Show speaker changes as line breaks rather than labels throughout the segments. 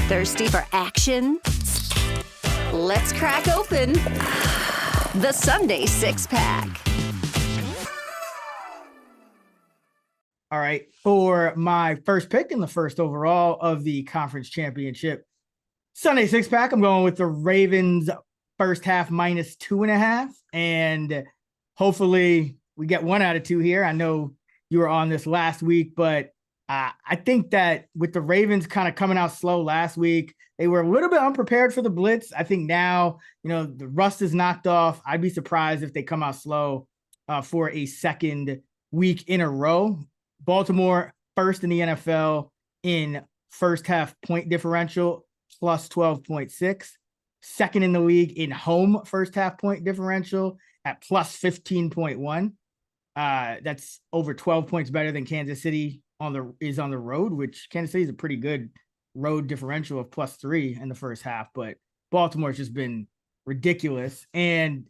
Thirsty for action? Let's crack open the Sunday Six-Pack.
All right, for my first pick and the first overall of the conference championship Sunday Six-Pack, I'm going with the Ravens first half -2.5. And hopefully we get 1 out of 2 here. I know you were on this last week, but I think that with the Ravens kind of coming out slow last week, they were a little bit unprepared for the blitz. I think now, the rust is knocked off. I'd be surprised if they come out slow for a second week in a row. Baltimore first in the NFL in first half point differential, plus 12.6. Second in the league in home first half point differential at plus 15.1. That's over 12 points better than Kansas City on the road, which Kansas City is a pretty good road differential of +3 in the first half, but Baltimore's just been ridiculous. And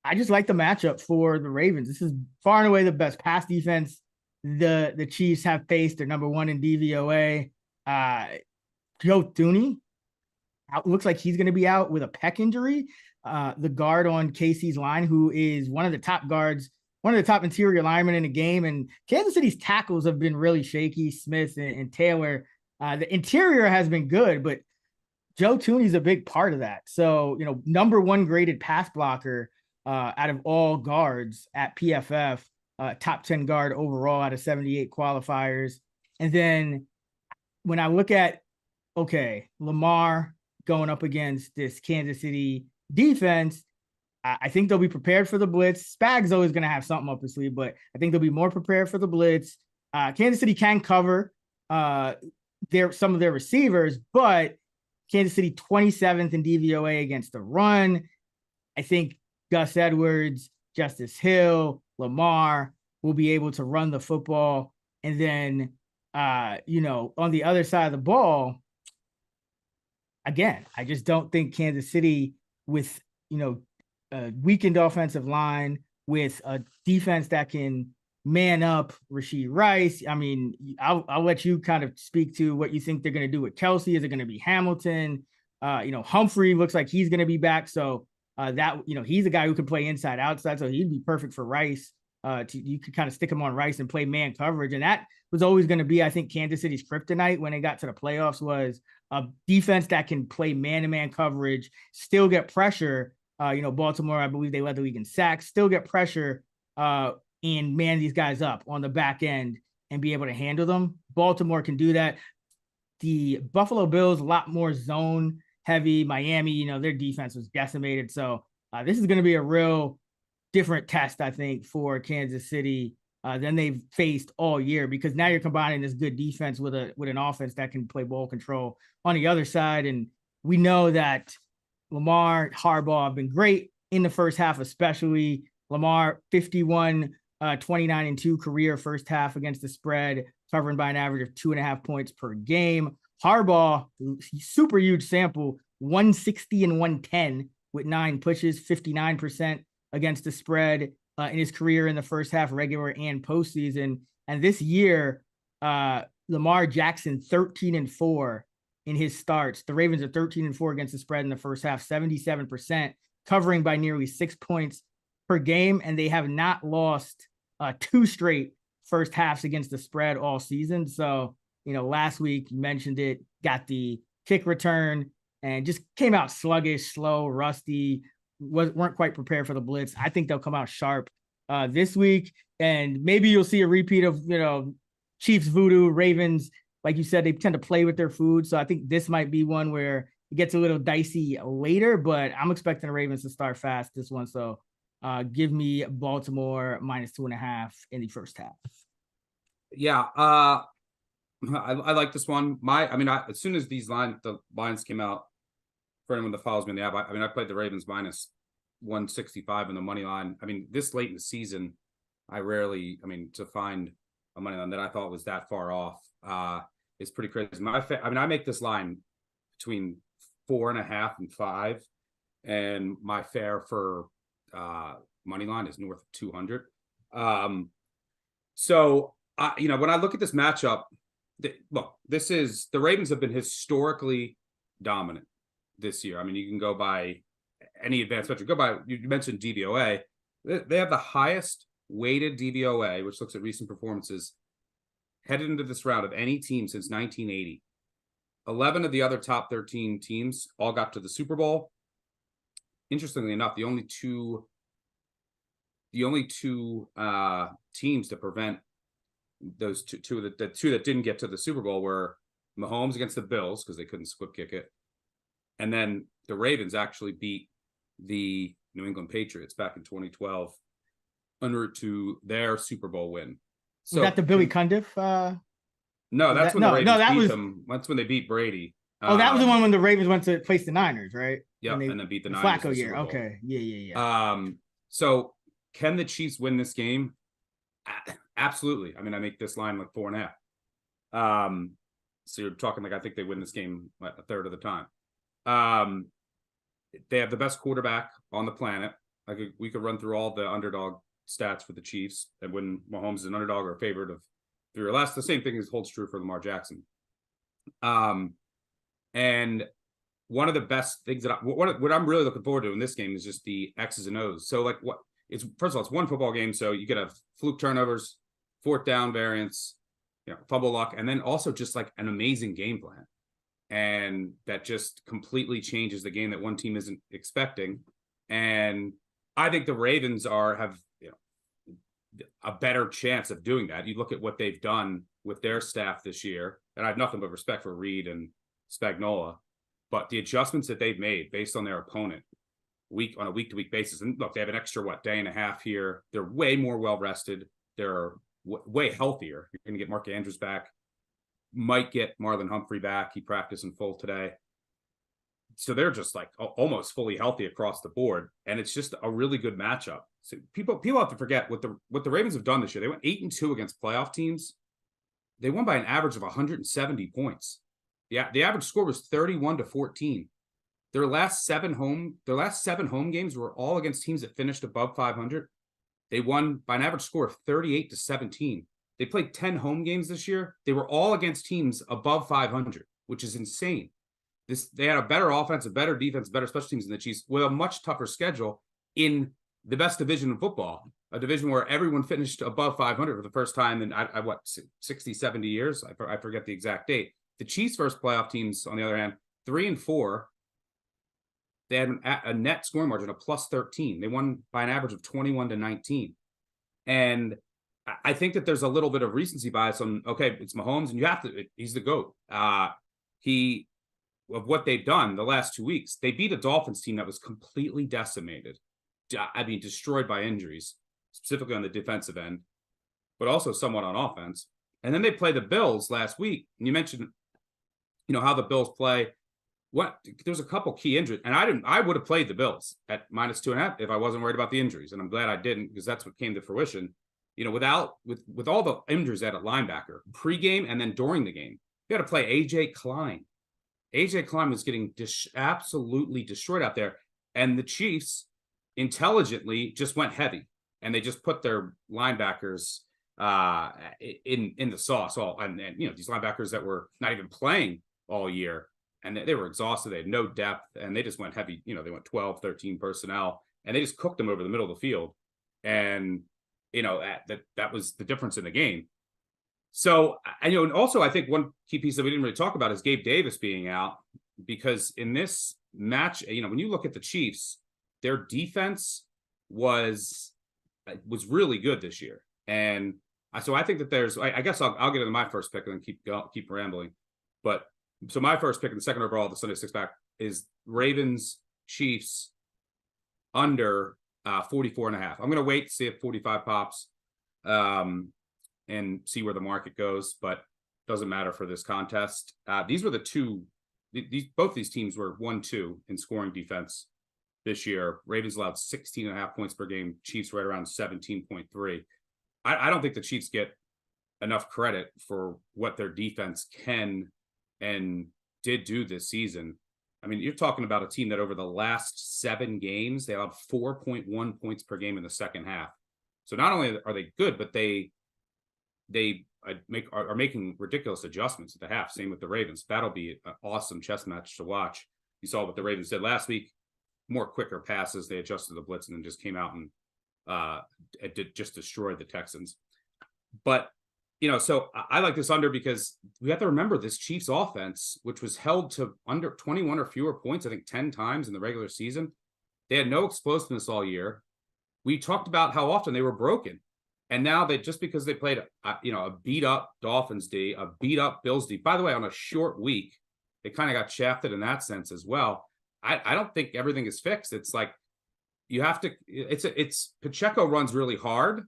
I just like the matchup for the Ravens. This is far and away the best pass defense the Chiefs have faced. They're number 1 in DVOA. Joe Thuney looks like he's going to be out with a pec injury. The guard on KC's line, who is one of the top guards, one of the top interior linemen in the game. And Kansas City's tackles have been really shaky. Smith and Taylor. The interior has been good, but Joe Thuney's a big part of that. So, number 1 graded pass blocker out of all guards at PFF, top 10 guard overall out of 78 qualifiers. And then when I look at, Lamar going up against this Kansas City defense, I think they'll be prepared for the blitz. Spag's always going to have something up his sleeve, but I think they'll be more prepared for the blitz. Kansas City can cover some of their receivers, but Kansas City 27th in DVOA against the run. I think Gus Edwards, Justice Hill, Lamar will be able to run the football. And then, on the other side of the ball, again, I just don't think Kansas City with, a weakened offensive line, with a defense that can man up Rashee Rice. I mean, I'll let you kind of speak to what you think they're going to do with Kelsey. Is it going to be Hamilton? Humphrey looks like he's going to be back. So he's a guy who can play inside, outside. So he'd be perfect for Rice. You could kind of stick him on Rice and play man coverage. And that was always going to be, I think, Kansas City's kryptonite when they got to the playoffs, was a defense that can play man-to-man coverage, still get pressure. Baltimore, I believe they led the league in sacks, still get pressure and man these guys up on the back end and be able to handle them. Baltimore can do that. The Buffalo Bills, a lot more zone heavy. Miami, their defense was decimated. So this is going to be a real different test, I think, for Kansas City than they've faced all year, because now you're combining this good defense with an offense that can play ball control on the other side. And we know that Lamar, Harbaugh have been great in the first half, especially. Lamar, 51, 29 and 2 career first half against the spread, covering by an average of 2.5 points per game. Harbaugh, super huge sample, 160 and 110 with 9 pushes, 59% against the spread in his career in the first half, regular and postseason. And this year, Lamar Jackson, 13 and 4 in his starts. The Ravens are 13 and 4 against the spread in the first half, 77%, covering by nearly 6 points per game. And they have not lost 2 straight first halves against the spread all season. So, last week you mentioned it, got the kick return and just came out sluggish, slow, rusty, weren't quite prepared for the blitz. I think they'll come out sharp this week, and maybe you'll see a repeat of, Chiefs voodoo. Ravens, like you said, they tend to play with their food. So I think this might be one where it gets a little dicey later, but I'm expecting the Ravens to start fast this one. So give me Baltimore -2.5 in the first half.
Yeah. I like this one. As soon as the lines came out, for anyone that follows me in the app, I played the Ravens -165 in the money line. This late in the season, I rarely, to find a money line that I thought was that far off, is pretty crazy. I make this line between 4.5 and 5, and my fare for money line is north of 200. So when I look at this matchup, the Ravens have been historically dominant this year. I mean, you can go by any advanced metric. Go by, you mentioned DVOA. They have the highest weighted DVOA, which looks at recent performances, headed into this round of any team since 1980. 11 of the other top 13 teams all got to the Super Bowl. Interestingly enough, the only two teams to prevent those two that didn't get to the Super Bowl were Mahomes against the Bills, because they couldn't squib kick it, and then the Ravens actually beat the New England Patriots back in 2012 en route to their Super Bowl win.
So was that the Billy Cundiff?
No, that's when the Ravens beat them. That's when they beat Brady.
Oh, that was the one when the Ravens went to face the Niners, right?
Yeah, and then beat the Niners.
Flacco year. Okay. Yeah.
So can the Chiefs win this game? Absolutely. I mean, I make this line like 4.5. So you're talking like I think they win this game a third of the time. They have the best quarterback on the planet. We could run through all the underdog stats for the Chiefs, and when Mahomes is an underdog or a favorite of 3 or less, the same thing holds true for Lamar Jackson. And one of the best things that what I'm really looking forward to in this game is just the X's and O's. So like first of all, it's one football game, so you could have fluke turnovers, 4th down variance, fumble luck, and then also just like an amazing game plan. And that just completely changes the game that one team isn't expecting. And I think the Ravens have a better chance of doing that. You look at what they've done with their staff this year, and I have nothing but respect for Reed and Spagnuolo, but the adjustments that they've made based on their opponent on a week-to-week basis. And look, they have an extra day and a half here. They're way more well-rested. They're way healthier. You're going to get Mark Andrews back. Might get Marlon Humphrey back. He practiced in full today. So they're just like almost fully healthy across the board. And it's just a really good matchup. So people have to forget what the Ravens have done this year. They went 8-2 against playoff teams. They won by an average of 170 points. Yeah, the average score was 31-14. Their last seven home games were all against teams that finished above 500. They won by an average score of 38-17. They played 10 home games this year. They were all against teams above 500, which is insane. They had a better offense, a better defense, better special teams than the Chiefs, with a much tougher schedule in the best division in football, a division where everyone finished above 500 for the first time in 60, 70 years. I forget the exact date. The Chiefs' first playoff teams, on the other hand, 3-4. They had a net scoring margin of +13. They won by an average of 21-19. And I think that there's a little bit of recency bias on, okay, it's Mahomes and he's the GOAT. Of what they've done the last 2 weeks, they beat a Dolphins team that was completely decimated. I mean, destroyed by injuries, specifically on the defensive end, but also somewhat on offense. And then they play the Bills last week. And you mentioned, how the Bills play. There's a couple key injuries, and I would have played the Bills at -2.5 if I wasn't worried about the injuries. And I'm glad I didn't, because that's what came to fruition. With all the injuries at linebacker, pregame and then during the game, you got to play AJ Klein. AJ Klein was getting absolutely destroyed out there. And the Chiefs intelligently just went heavy, and they just put their linebackers in the sauce. And these linebackers that were not even playing all year, and they were exhausted. They had no depth, and they just went heavy. They went 12, 13 personnel, and they just cooked them over the middle of the field. And that was the difference in the game. So, and also I think one key piece that we didn't really talk about is Gabe Davis being out, because in this match, when you look at the Chiefs, their defense was really good this year. And so I think that I guess I'll get into my first pick and then keep rambling. But so my first pick in the second overall, the Sunday 6-pack, is Ravens Chiefs under 44.5. I'm going to wait to see if 45 pops. And see where the market goes, but doesn't matter for this contest. These were the two. Both these teams were 1-2 in scoring defense this year. Ravens allowed 16.5 points per game. Chiefs right around 17.3. I don't think the Chiefs get enough credit for what their defense can and did do this season. I mean, you're talking about a team that over the last 7 games, they allowed 4.1 points per game in the second half. So not only are they good, but they are making ridiculous adjustments at the half. Same with the Ravens. That'll be an awesome chess match to watch. You saw what the Ravens did last week. More quicker passes. They adjusted the blitz and then just came out and just destroyed the Texans. But, so I like this under because we have to remember this Chiefs offense, which was held to under 21 or fewer points, I think 10 times in the regular season. They had no explosiveness all year. We talked about how often they were broken. And now just because they played, a beat up Dolphins D, a beat up Bills D, by the way, on a short week, they kind of got shafted in that sense as well. I don't think everything is fixed. It's like, you have to, Pacheco runs really hard,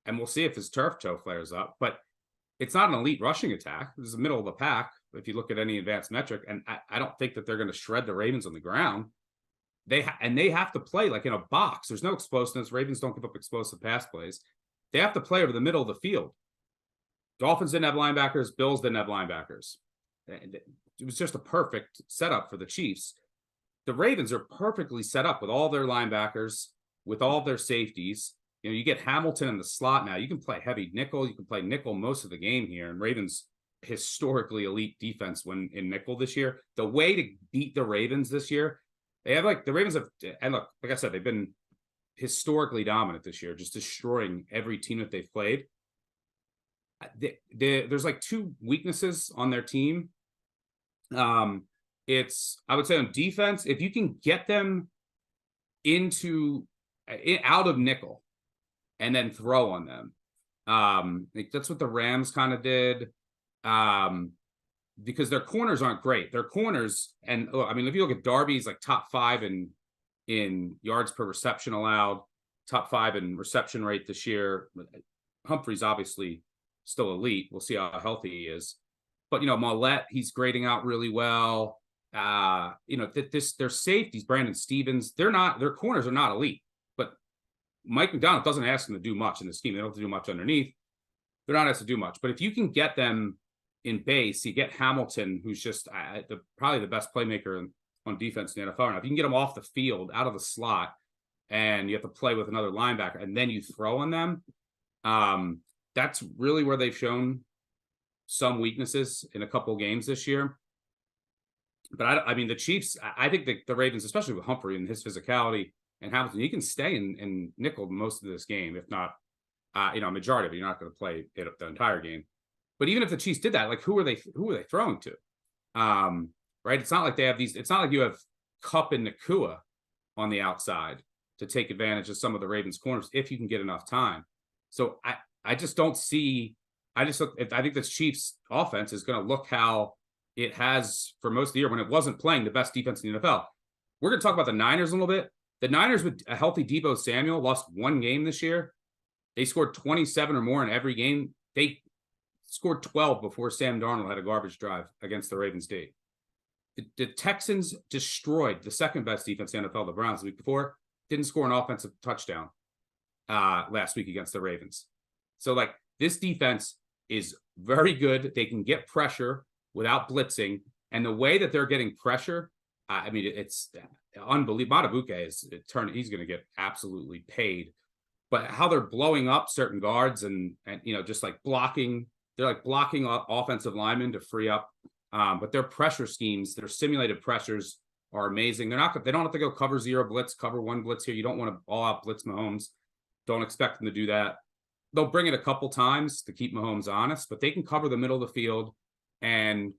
and we'll see if his turf toe flares up, but it's not an elite rushing attack. This is the middle of the pack if you look at any advanced metric, and I don't think that they're going to shred the Ravens on the ground. They have to play like in a box. There's no explosiveness. Ravens don't give up explosive pass plays. They have to play over the middle of the field. Dolphins didn't have linebackers. Bills didn't have linebackers. It was just a perfect setup for the Chiefs. The Ravens are perfectly set up with all their linebackers, with all their safeties. You get Hamilton in the slot now. You can play heavy nickel. You can play nickel most of the game here. And Ravens historically elite defense when in nickel this year. The way to beat the Ravens this year, they have the Ravens have, and look, like I said, they've been historically dominant this year, just destroying every team that they've played. There's like two weaknesses on their team. I would say on defense, if you can get them out of nickel and then throw on them. That's what the Rams kind of did. Because their corners aren't great. Their corners, and if you look at Darby's like top 5 in yards per reception allowed, top 5 in reception rate this year. Humphrey's obviously still elite. We'll see how healthy he is. But Mollett, he's grading out really well. Their safeties, Brandon Stevens, their corners are not elite. But Mike McDonald doesn't ask them to do much in this scheme. They don't have to do much underneath. They're not asked to do much. But if you can get them in base, you get Hamilton, who's just probably the best playmaker on defense in the NFL. Now, if you can get him off the field, out of the slot, and you have to play with another linebacker, and then you throw on them, that's really where they've shown some weaknesses in a couple of games this year. But the Chiefs, I think the Ravens, especially with Humphrey and his physicality and Hamilton, you can stay in nickel most of this game, if not, majority of it. You're not going to play it the entire game. But even if the Chiefs did that, like who are they throwing to? Right? It's not like they have these. It's not like you have Kupp and Nakua on the outside to take advantage of some of the Ravens' corners if you can get enough time. So I just don't see. I think this Chiefs offense is going to look how it has for most of the year when it wasn't playing the best defense in the NFL. We're going to talk about the Niners a little bit. The Niners with a healthy Deebo Samuel lost one game this year. They scored 27 or more in every game. They scored 12 before Sam Darnold had a garbage drive against the Ravens D. The Texans destroyed the second best defense in the NFL, the Browns, the week before. Didn't score an offensive touchdown last week against the Ravens. So, this defense is very good. They can get pressure without blitzing. And the way that they're getting pressure, it's unbelievable. Matabuke he's going to get absolutely paid. But how they're blowing up certain guards and just blocking, they're blocking offensive linemen to free up. But their pressure schemes, their simulated pressures are amazing. They don't have to go cover 0 blitz, cover 1 blitz here. You don't want to all out blitz Mahomes. Don't expect them to do that. They'll bring it a couple times to keep Mahomes honest, but they can cover the middle of the field. And,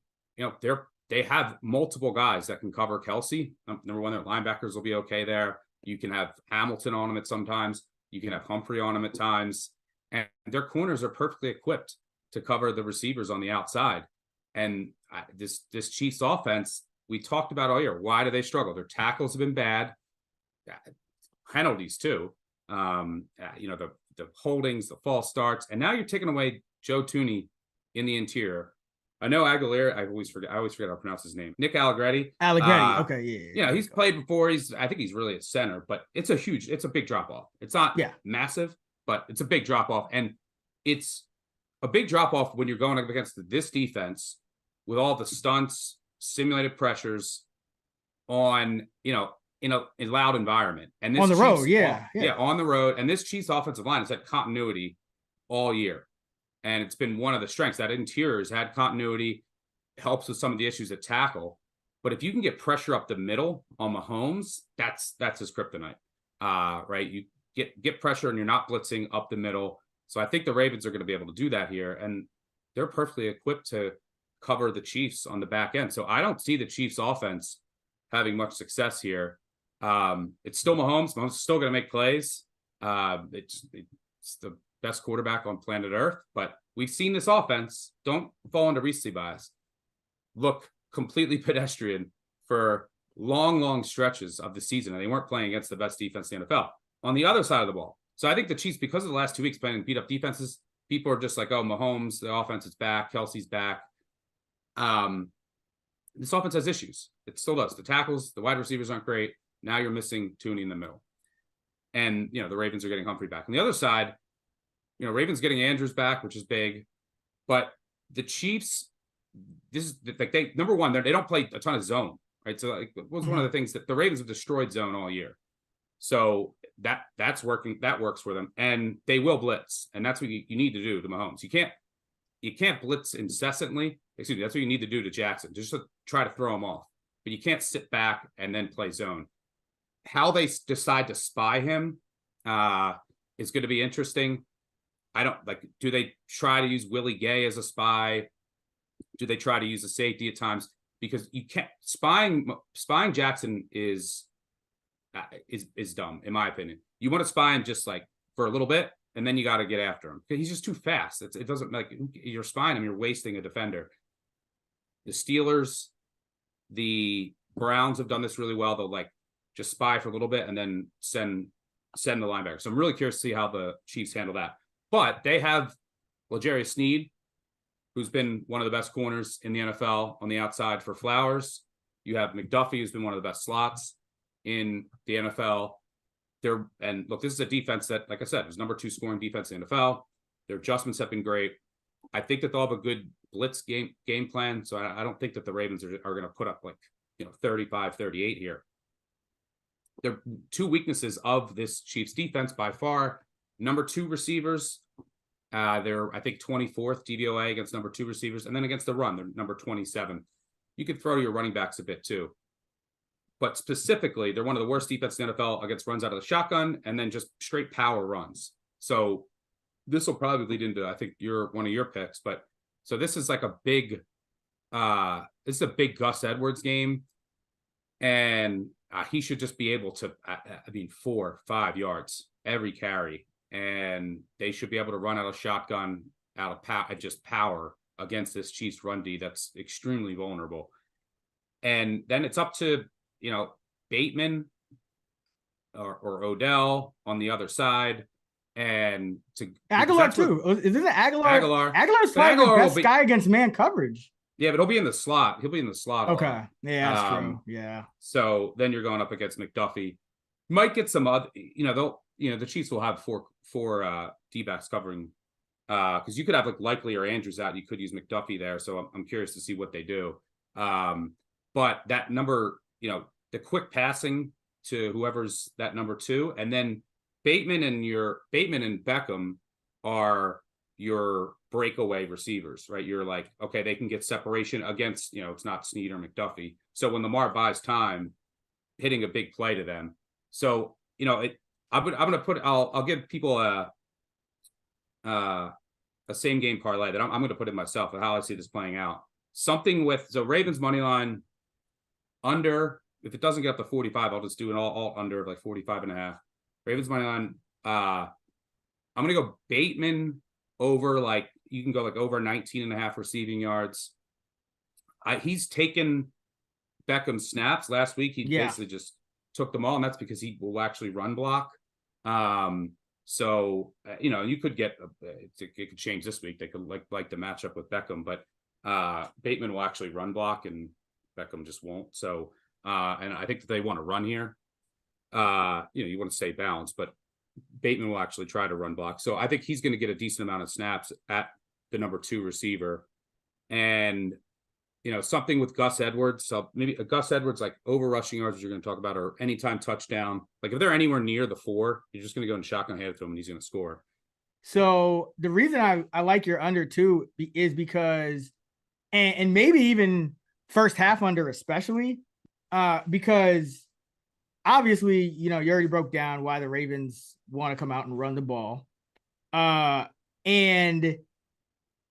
they have multiple guys that can cover Kelsey. Number one, their linebackers will be okay there. You can have Hamilton on them at sometimes. You can have Humphrey on them at times. And their corners are perfectly equipped to cover the receivers on the outside. And this Chiefs offense, we talked about all year. Why do they struggle? Their tackles have been bad. Penalties, too. The holdings, the false starts. And now you're taking away Joe Thuney in the interior. I know Aguilera. I always forget how to pronounce his name. Nick Allegretti.
Okay, yeah.
Yeah, he's played before. I think he's really a center, but it's a big drop off. It's not massive, but it's a big drop off, and it's a big drop off when you're going up against this defense with all the stunts, simulated pressures on in a loud environment, and this
on the road,
on the road, and this Chiefs offensive line has had continuity all year. And it's been one of the strengths. That interior has had continuity, helps with some of the issues at tackle. But if you can get pressure up the middle on Mahomes, that's his kryptonite. Right? You get pressure and you're not blitzing up the middle. So I think the Ravens are going to be able to do that here. And they're perfectly equipped to cover the Chiefs on the back end. So I don't see the Chiefs offense having much success here. It's still Mahomes. Mahomes is still going to make plays. It's the best quarterback on planet Earth, but we've seen this offense, don't fall into recency bias, look completely pedestrian for long stretches of the season. And they weren't playing against the best defense in the NFL on the other side of the ball. So I think the Chiefs, because of the last 2 weeks playing beat up defenses, people are just like, oh, Mahomes, the offense is back. Kelsey's back. This offense has issues. It still does. The tackles, the wide receivers aren't great. Now you're missing Tooney in the middle. And, the Ravens are getting Humphrey back. On the other side, Ravens getting Andrews back, which is big. But the Chiefs, this is like number one, they don't play a ton of zone, right? So it was one of the things that the Ravens have destroyed zone all year. So that's working. That works for them, and they will blitz, and that's what you need to do to Mahomes. You can't blitz incessantly. Excuse me. That's what you need to do to Jackson, just to try to throw him off. But you can't sit back and then play zone. How they decide to spy him is going to be interesting. I don't do they try to use Willie Gay as a spy? Do they try to use a safety at times? Because you can't spying Jackson is dumb, in my opinion. You want to spy him just like for a little bit, and then you got to get after him. He's just too fast. It doesn't you're spying him, you're wasting a defender. The Steelers, the Browns have done this really well. They'll just spy for a little bit and then send the linebacker. So I'm really curious to see how the Chiefs handle that. But they have L'Jarius Sneed, who's been one of the best corners in the NFL on the outside for Flowers. You have McDuffie, who's been one of the best slots in the NFL. And look, this is a defense that, like I said, is number 2 scoring defense in the NFL. Their adjustments have been great. I think that they'll have a good blitz game plan. So I don't think that the Ravens are going to put up 35-38 here. There are 2 weaknesses of this Chiefs defense by far. Number 2 receivers, they're, I think, 24th DVOA against number 2 receivers. And then against the run, they're number 27. You could throw to your running backs a bit too. But specifically, they're one of the worst defenses in the NFL against runs out of the shotgun and then just straight power runs. So this will probably lead into, I think, one of your picks. But so this is like a big Gus Edwards game. And he should just be able to, 4-5 yards every carry. And they should be able to run out of shotgun, out of just power against this Chiefs run D that's extremely vulnerable. And then it's up to, Bateman or Odell on the other side. And to
Aguilar too. Is this Aguilar?
Aguilar.
Aguilar's probably the best guy against man coverage.
Yeah, but he'll be in the slot. He'll be in the slot.
Okay. Yeah, that's true. Yeah.
So then you're going up against McDuffie. Might get some other, the Chiefs will have four D-backs covering because you could have Likely or Andrews out. You could use McDuffie there. So I'm curious to see what they do. But that number, the quick passing to whoever's that number 2, and then Bateman and Beckham are your breakaway receivers, right? You're like, okay, they can get separation against, it's not Snead or McDuffie. So when Lamar buys time, hitting a big play to them. So, I'll give people a same game parlay that I'm going to put in myself and how I see this playing out. Something with Ravens money line under. If it doesn't get up to 45, I'll just do an all under of 45.5. Ravens money line. I'm going to go Bateman over you can go over 19.5 receiving yards. He's taken Beckham's snaps last week. He basically just took them all, and that's because he will actually run block. So you could get it could change this week. They could like the matchup with Beckham, but Bateman will actually run block and Beckham just won't. So and I think that they want to run here. You want to stay balanced, but Bateman will actually try to run block. So I think he's going to get a decent amount of snaps at the number 2 receiver. And, something with Gus Edwards. So maybe a Gus Edwards, over rushing yards, which you're going to talk about, or anytime touchdown. If they're anywhere near the 4, you're just going to go and shotgun hand to him and he's going to score.
So the reason I like your under too is because, and maybe even first half under especially, because obviously, you already broke down why the Ravens want to come out and run the ball. And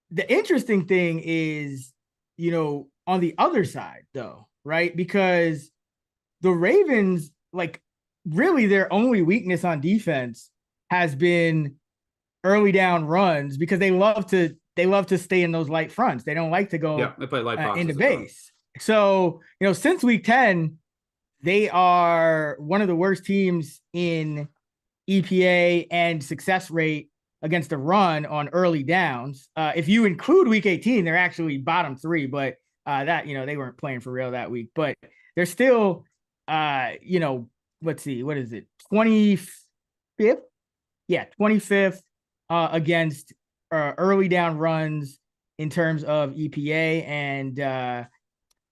the interesting thing is, on the other side though, right? Because the Ravens, like, really their only weakness on defense has been early down runs, because they love to stay in those light fronts. They don't like to go
They play light boxes
into base. So, since week 10, they are one of the worst teams in EPA and success rate against the run on early downs. If you include week 18, they're actually bottom 3, but that, they weren't playing for real that week, but they're still, let's see, what is it? 25th? Yeah, 25th against early down runs in terms of EPA, and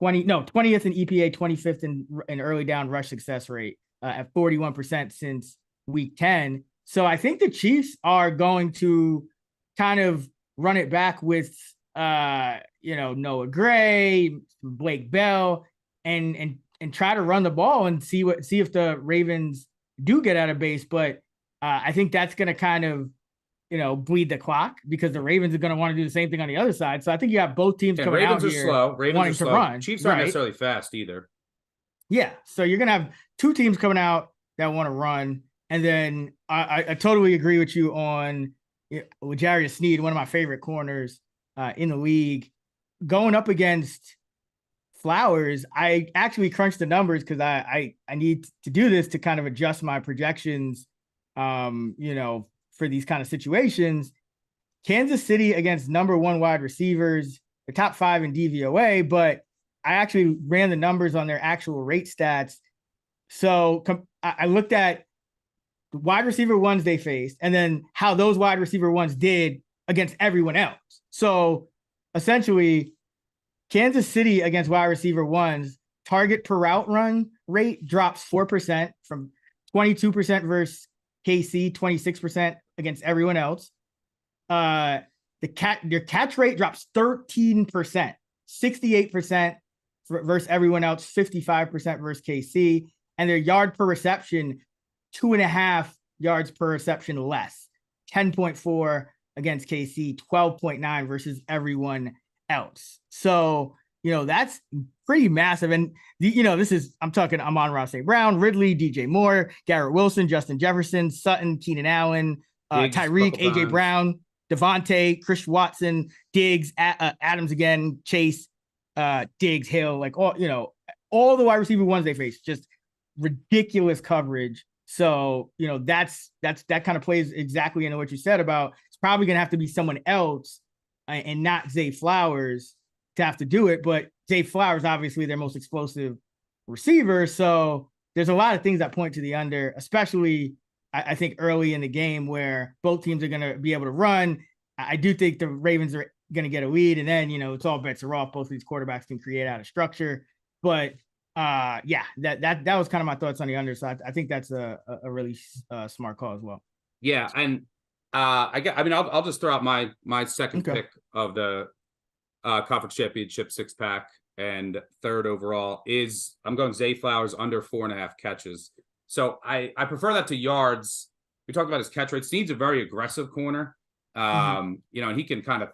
20th in EPA, 25th in early down rush success rate at 41% since week 10. So I think the Chiefs are going to kind of run it back with Noah Gray, Blake Bell, and try to run the ball and see if the Ravens do get out of base. But I think that's going to kind of bleed the clock, because the Ravens are going to want to do the same thing on the other side. So I think you have both teams coming
Ravens
out
are
here
slow. Ravens
wanting
are slow.
to run.
Chiefs aren't necessarily fast either.
Yeah, so you're going to have two teams coming out that want to run. And then I totally agree with you on L'Jarius Sneed, one of my favorite corners in the league, going up against Flowers. I actually crunched the numbers because I need to do this to kind of adjust my projections, for these kind of situations. Kansas City against number 1 wide receivers, the top 5 in DVOA, but I actually ran the numbers on their actual rate stats. So I looked at the wide receiver ones they faced, and then how those wide receiver ones did against everyone else. So essentially, Kansas City against wide receiver ones, target per route run rate drops 4% from 22% versus KC, 26% against everyone else. Their catch rate drops 13%, 68% versus everyone else, 55% versus KC, and their yard per reception, 2.5 yards per reception less, 10.4 against KC, 12.9 versus everyone else. So, that's pretty massive. And, I'm talking Amon-Ra St. Brown, Ridley, DJ Moore, Garrett Wilson, Justin Jefferson, Sutton, Keenan Allen, Tyreek, AJ Brown, Devontae, Chris Watson, Diggs, Adams again, Chase, Diggs, Hill, like all the wide receiver ones they face, just ridiculous coverage. So, that kind of plays exactly into what you said about it's probably going to have to be someone else and not Zay Flowers to have to do it. But Zay Flowers, obviously their most explosive receiver. So there's a lot of things that point to the under, especially I think early in the game where both teams are going to be able to run. I do think the Ravens are going to get a lead, and then, it's all bets are off. Both of these quarterbacks can create out of structure. But that was kind of my thoughts on the under. So I think that's a really smart call as well.
Yeah, and I'll just throw out my second pick of the conference championship 6-pack, and third overall is I'm going Zay Flowers under 4.5 catches. So I prefer that to yards. We talked about his catch rate. Sneed's a very aggressive corner. And he can kind of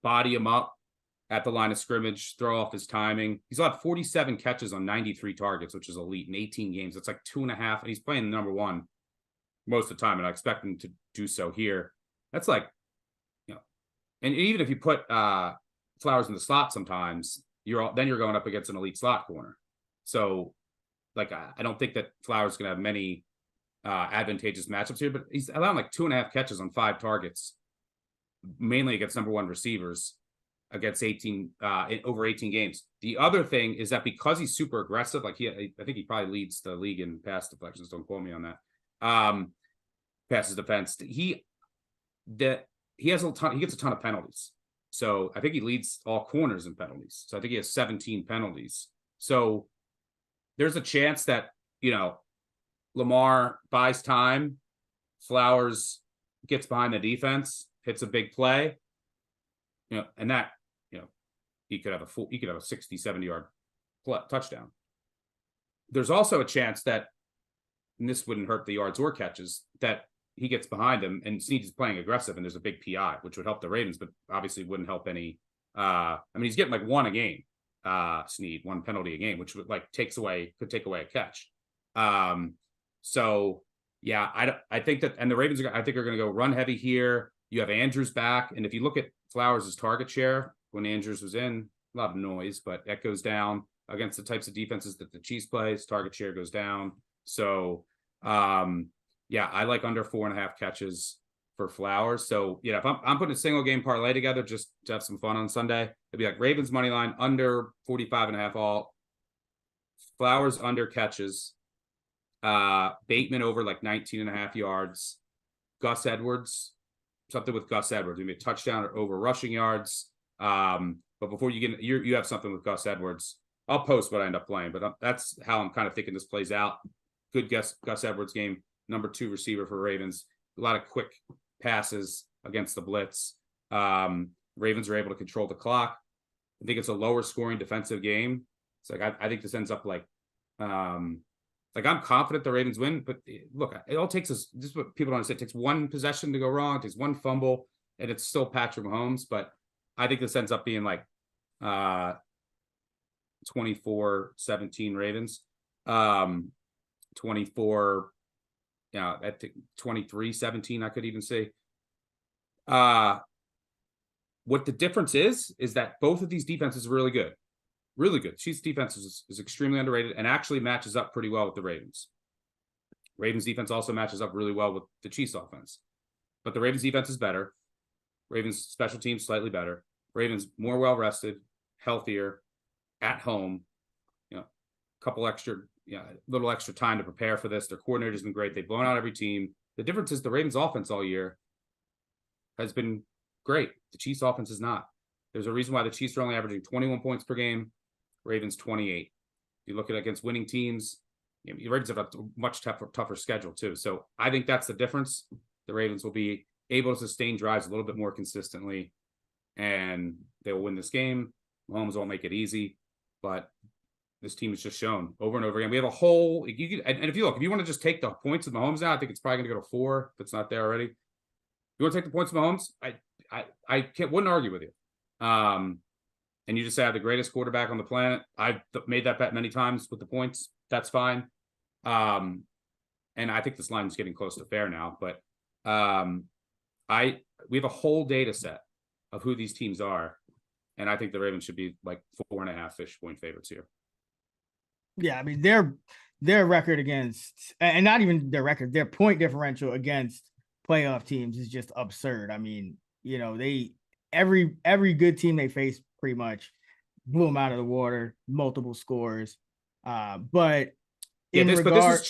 body him up at the line of scrimmage, throw off his timing. He's allowed 47 catches on 93 targets, which is elite in 18 games. That's like 2.5. And he's playing number 1 most of the time, and I expect him to do so here. That's like, and even if you put Flowers in the slot, sometimes you're going up against an elite slot corner. So, like, I don't think that Flowers is going to have many advantageous matchups here, but he's allowing like 2.5 catches on 5 targets, mainly against number 1 receivers against 18 over 18 games. The other thing is that because he's super aggressive, like I think he probably leads the league in pass deflections. Don't quote me on that. Passes defense. He gets a ton of penalties. So I think he leads all corners in penalties. So I think he has 17 penalties. So there's a chance that, Lamar buys time, Flowers gets behind the defense, hits a big play, and that, he could have a 60, 70-yard touchdown. There's also a chance that, and this wouldn't hurt the yards or catches, that he gets behind him and Snead is playing aggressive and there's a big PI, which would help the Ravens, but obviously wouldn't help any. He's getting like one a game, Snead, one penalty a game, which would could take away a catch. So yeah, I think that, and the Ravens are going to go run heavy here. You have Andrews back, and if you look at Flowers' target share when Andrews was in, a lot of noise, but that goes down against the types of defenses that the Chiefs plays. Target share goes down. So yeah, I like under 4.5 catches for Flowers. So yeah, if I'm putting a single game parlay together just to have some fun on Sunday, it'd be like Ravens money line under 45.5 all, Flowers under catches, Bateman over 19.5 yards, Gus Edwards, something with Gus Edwards, maybe a touchdown or over rushing yards. But before you get, you have something with Gus Edwards. I'll post what I end up playing, but that's how I'm kind of thinking this plays out. Good Gus Edwards game, number 2 receiver for Ravens. A lot of quick passes against the blitz. Ravens are able to control the clock. I think it's a lower scoring defensive game. It's I think this ends up I'm confident the Ravens win, but look, it all takes us. This is what people don't understand. It takes one possession to go wrong. It takes one fumble, and it's still Patrick Mahomes. But I think this ends up being 24-17 Ravens. 24, I think 23-17, I could even say. What the difference is that both of these defenses are really good. Really good. Chiefs defense is extremely underrated and actually matches up pretty well with the Ravens. Ravens defense also matches up really well with the Chiefs offense. But the Ravens defense is better. Ravens special teams slightly better. Ravens more well-rested, healthier, at home, couple extra, little extra time to prepare for this. Their coordinator's been great. They've blown out every team. The difference is the Ravens offense all year has been great. The Chiefs offense is not. There's a reason why the Chiefs are only averaging 21 points per game, Ravens 28. If you look at against winning teams, the Ravens have a much tougher schedule too. So I think that's the difference. The Ravens will be able to sustain drives a little bit more consistently, and they will win this game. Mahomes won't make it easy, but this team has just shown over and over again. We have a whole, and if you want to just take the points of Mahomes now, I think it's probably going to go to 4 if it's not there already. If you want to take the points of Mahomes, I wouldn't argue with you. And you just say I have the greatest quarterback on the planet. I've made that bet many times with the points. That's fine. And I think this line is getting close to fair now, but we have a whole data set of who these teams are. And I think the Ravens should be 4.5-ish point favorites here.
Yeah, I mean, their record against, and not even their record, their point differential against playoff teams is just absurd. I mean, every good team they face pretty much blew them out of the water, multiple scores. But this is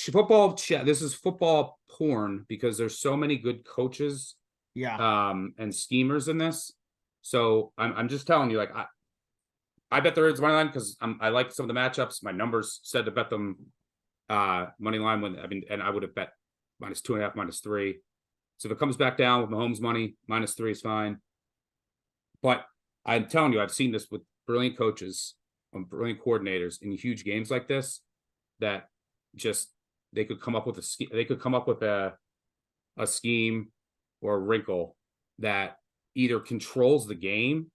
football. This is football porn because there's so many good coaches, and schemers in this. So I'm just telling you, I bet the Ravens money line because I like some of the matchups. My numbers said to bet them money line and I would have bet -2.5, -3. So if it comes back down with Mahomes money, -3 is fine. But I'm telling you, I've seen this with brilliant coaches and brilliant coordinators in huge games like this, that just they could come up with a scheme or a wrinkle that either controls the game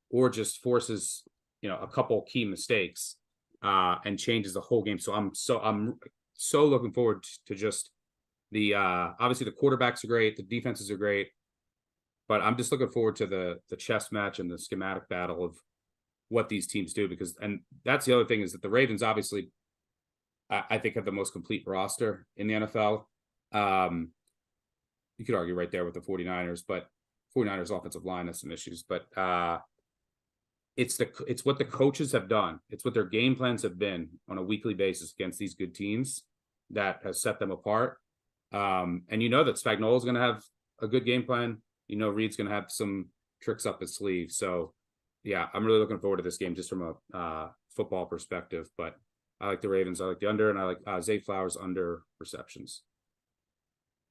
or just forces a couple key mistakes and changes the whole game. So I'm so looking forward to just the obviously the quarterbacks are great, the defenses are great, but I'm just looking forward to the chess match and the schematic battle of what these teams do, and that's the other thing is that the Ravens obviously I think have the most complete roster in the NFL. You could argue right there with the 49ers, but 49ers offensive line has some issues, but it's what the coaches have done. It's what their game plans have been on a weekly basis against these good teams that has set them apart. And that Spagnuolo's going to have a good game plan. Reed's going to have some tricks up his sleeve. So yeah, I'm really looking forward to this game just from a football perspective, but. I like the Ravens. I like the under, and I like Zay Flowers under receptions.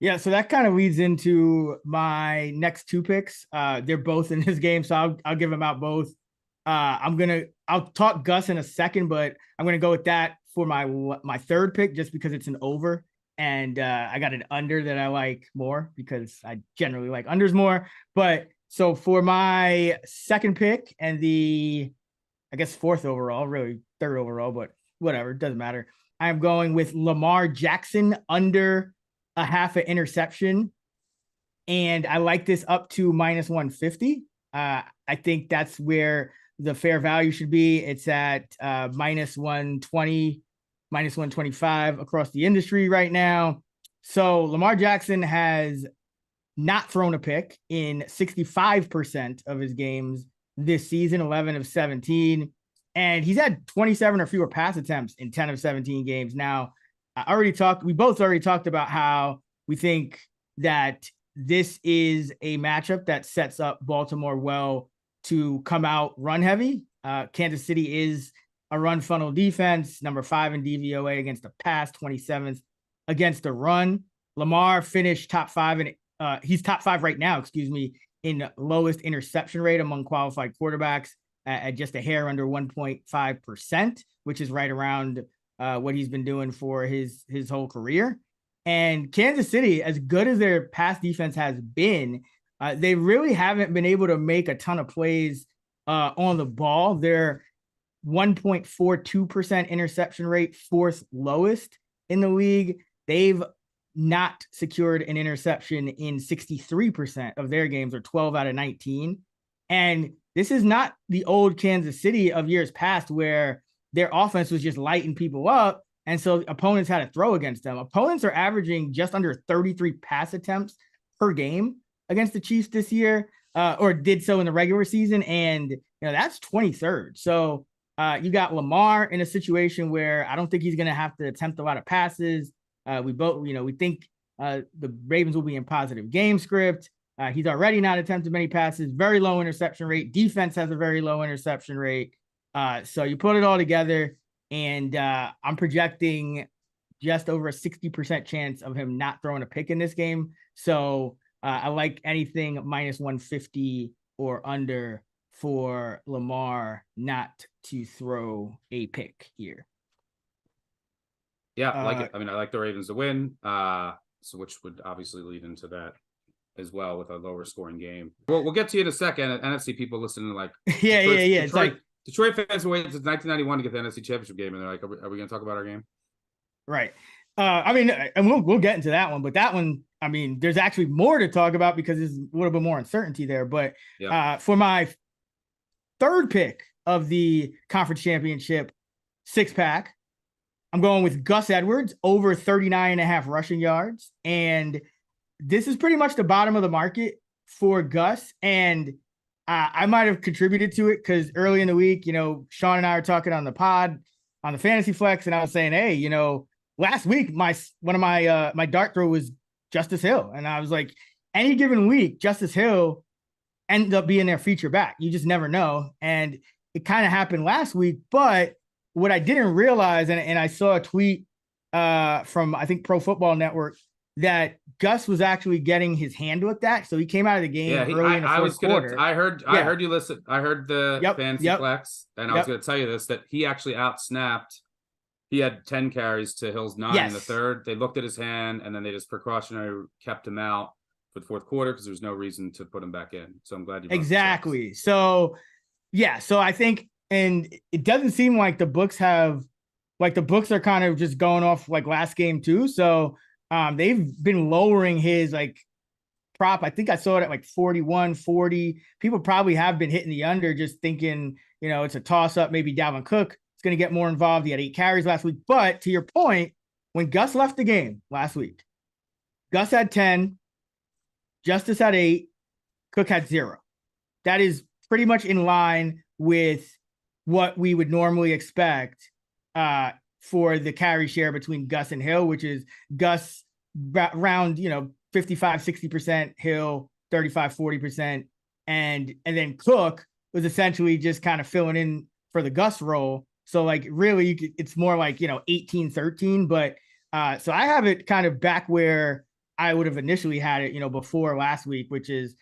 Yeah, so that kind of leads into my next two picks. They're both in this game, so I'll give them out both. I'll talk Gus in a second, but I'm gonna go with that for my third pick just because it's an over, and I got an under that I like more because I generally like unders more. But so for my second pick and I guess fourth overall, really third overall, but whatever, it doesn't matter. I'm going with Lamar Jackson under a half an interception. And I like this up to minus 150. I think that's where the fair value should be. It's at minus 120, minus 125 across the industry right now. So Lamar Jackson has not thrown a pick in 65% of his games this season, 11 of 17. And he's had 27 or fewer pass attempts in 10 of 17 games. Now, we both already talked about how we think that this is a matchup that sets up Baltimore well to come out run heavy. Kansas City is a run funnel defense, number 5 in DVOA against the pass, 27th against the run. Lamar finished top 5, and he's top 5 right now, in lowest interception rate among qualified quarterbacks at just a hair under 1.5%, which is right around what he's been doing for his whole career. And Kansas City, as good as their pass defense has been, they really haven't been able to make a ton of plays on the ball. They're 1.42% interception rate, 4th lowest in the league. They've not secured an interception in 63% of their games, or 12 out of 19. And this is not the old Kansas City of years past where their offense was just lighting people up, and so opponents had to throw against them. Opponents are averaging just under 33 pass attempts per game against the Chiefs this year, or did so in the regular season, and that's 23rd. So you got Lamar in a situation where I don't think he's going to have to attempt a lot of passes. We think the Ravens will be in positive game script. He's already not attempted many passes, very low interception rate. Defense has a very low interception rate. So you put it all together, and I'm projecting just over a 60% chance of him not throwing a pick in this game. So I like anything minus 150 or under for Lamar not to throw a pick here.
Yeah, I like it. I mean, I like the Ravens to win, so which would obviously lead into that as well with a lower scoring game. We'll get to you in a second. NFC people listening to
yeah. It's like
Detroit fans have waited since 1991 to get the NFC Championship game, and they're like, "Are we going to talk about our game?"
Right. I mean, and we'll get into that one, but that one, I mean, there's actually more to talk about because there's a little bit more uncertainty there. But for my third pick of the conference championship 6-pack, I'm going with Gus Edwards over 39.5 rushing yards. And this is pretty much the bottom of the market for Gus. And I might have contributed to it because early in the week, Sean and I were talking on the pod on the Fantasy Flex, and I was saying, hey, last week, one of my dart throw was Justice Hill. And I was like, any given week, Justice Hill ended up being their feature back. You just never know. And it kind of happened last week. But what I didn't realize, and I saw a tweet from, I think, Pro Football Network, that Gus was actually getting his hand looked at. So he came out of the game early in the fourth quarter.
I heard you listen. I heard the Fantasy Flex, and I was going to tell you this, that he actually out-snapped. He had 10 carries to Hill's 9 in the third. They looked at his hand, and then they just precautionary kept him out for the fourth quarter because there was no reason to put him back in. So I'm glad you brought
exactly. So I think, and it doesn't seem like the books are kind of just going off like last game too. So they've been lowering his prop. I think I saw it at like 41, 40. People probably have been hitting the under, just thinking, it's a toss up. Maybe Dalvin Cook going to get more involved. He had 8 carries last week. But to your point, when Gus left the game last week, Gus had 10, Justice had 8, Cook had 0. That is pretty much in line with what we would normally expect for the carry share between Gus and Hill, which is Gus around 55, 60%, Hill 35, 40%. And then Cook was essentially just kind of filling in for the Gus role. So really it's more like, 18-13, but so I have it kind of back where I would have initially had it, before last week, which is,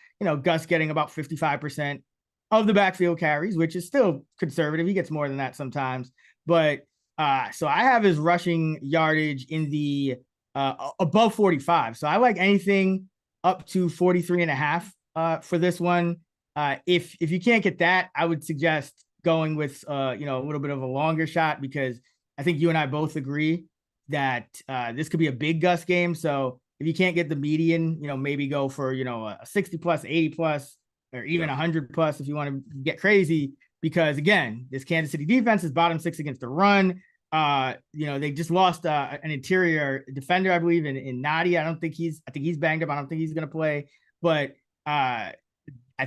Gus getting about 55% of the backfield carries, which is still conservative. He gets more than that sometimes. But so I have his rushing yardage in the above 45. So I like anything up to 43.5 for this one. If you can't get that, I would suggest going with a little bit of a longer shot, because I think you and I both agree that this could be a big Gus game. So if you can't get the median, maybe go for, a 60 plus, 80 plus, or even 100 plus if you want to get crazy, because again, this Kansas City defense is bottom 6 against the run. They just lost an interior defender, I believe, in Nadi. I think he's banged up. I don't think he's going to play, but I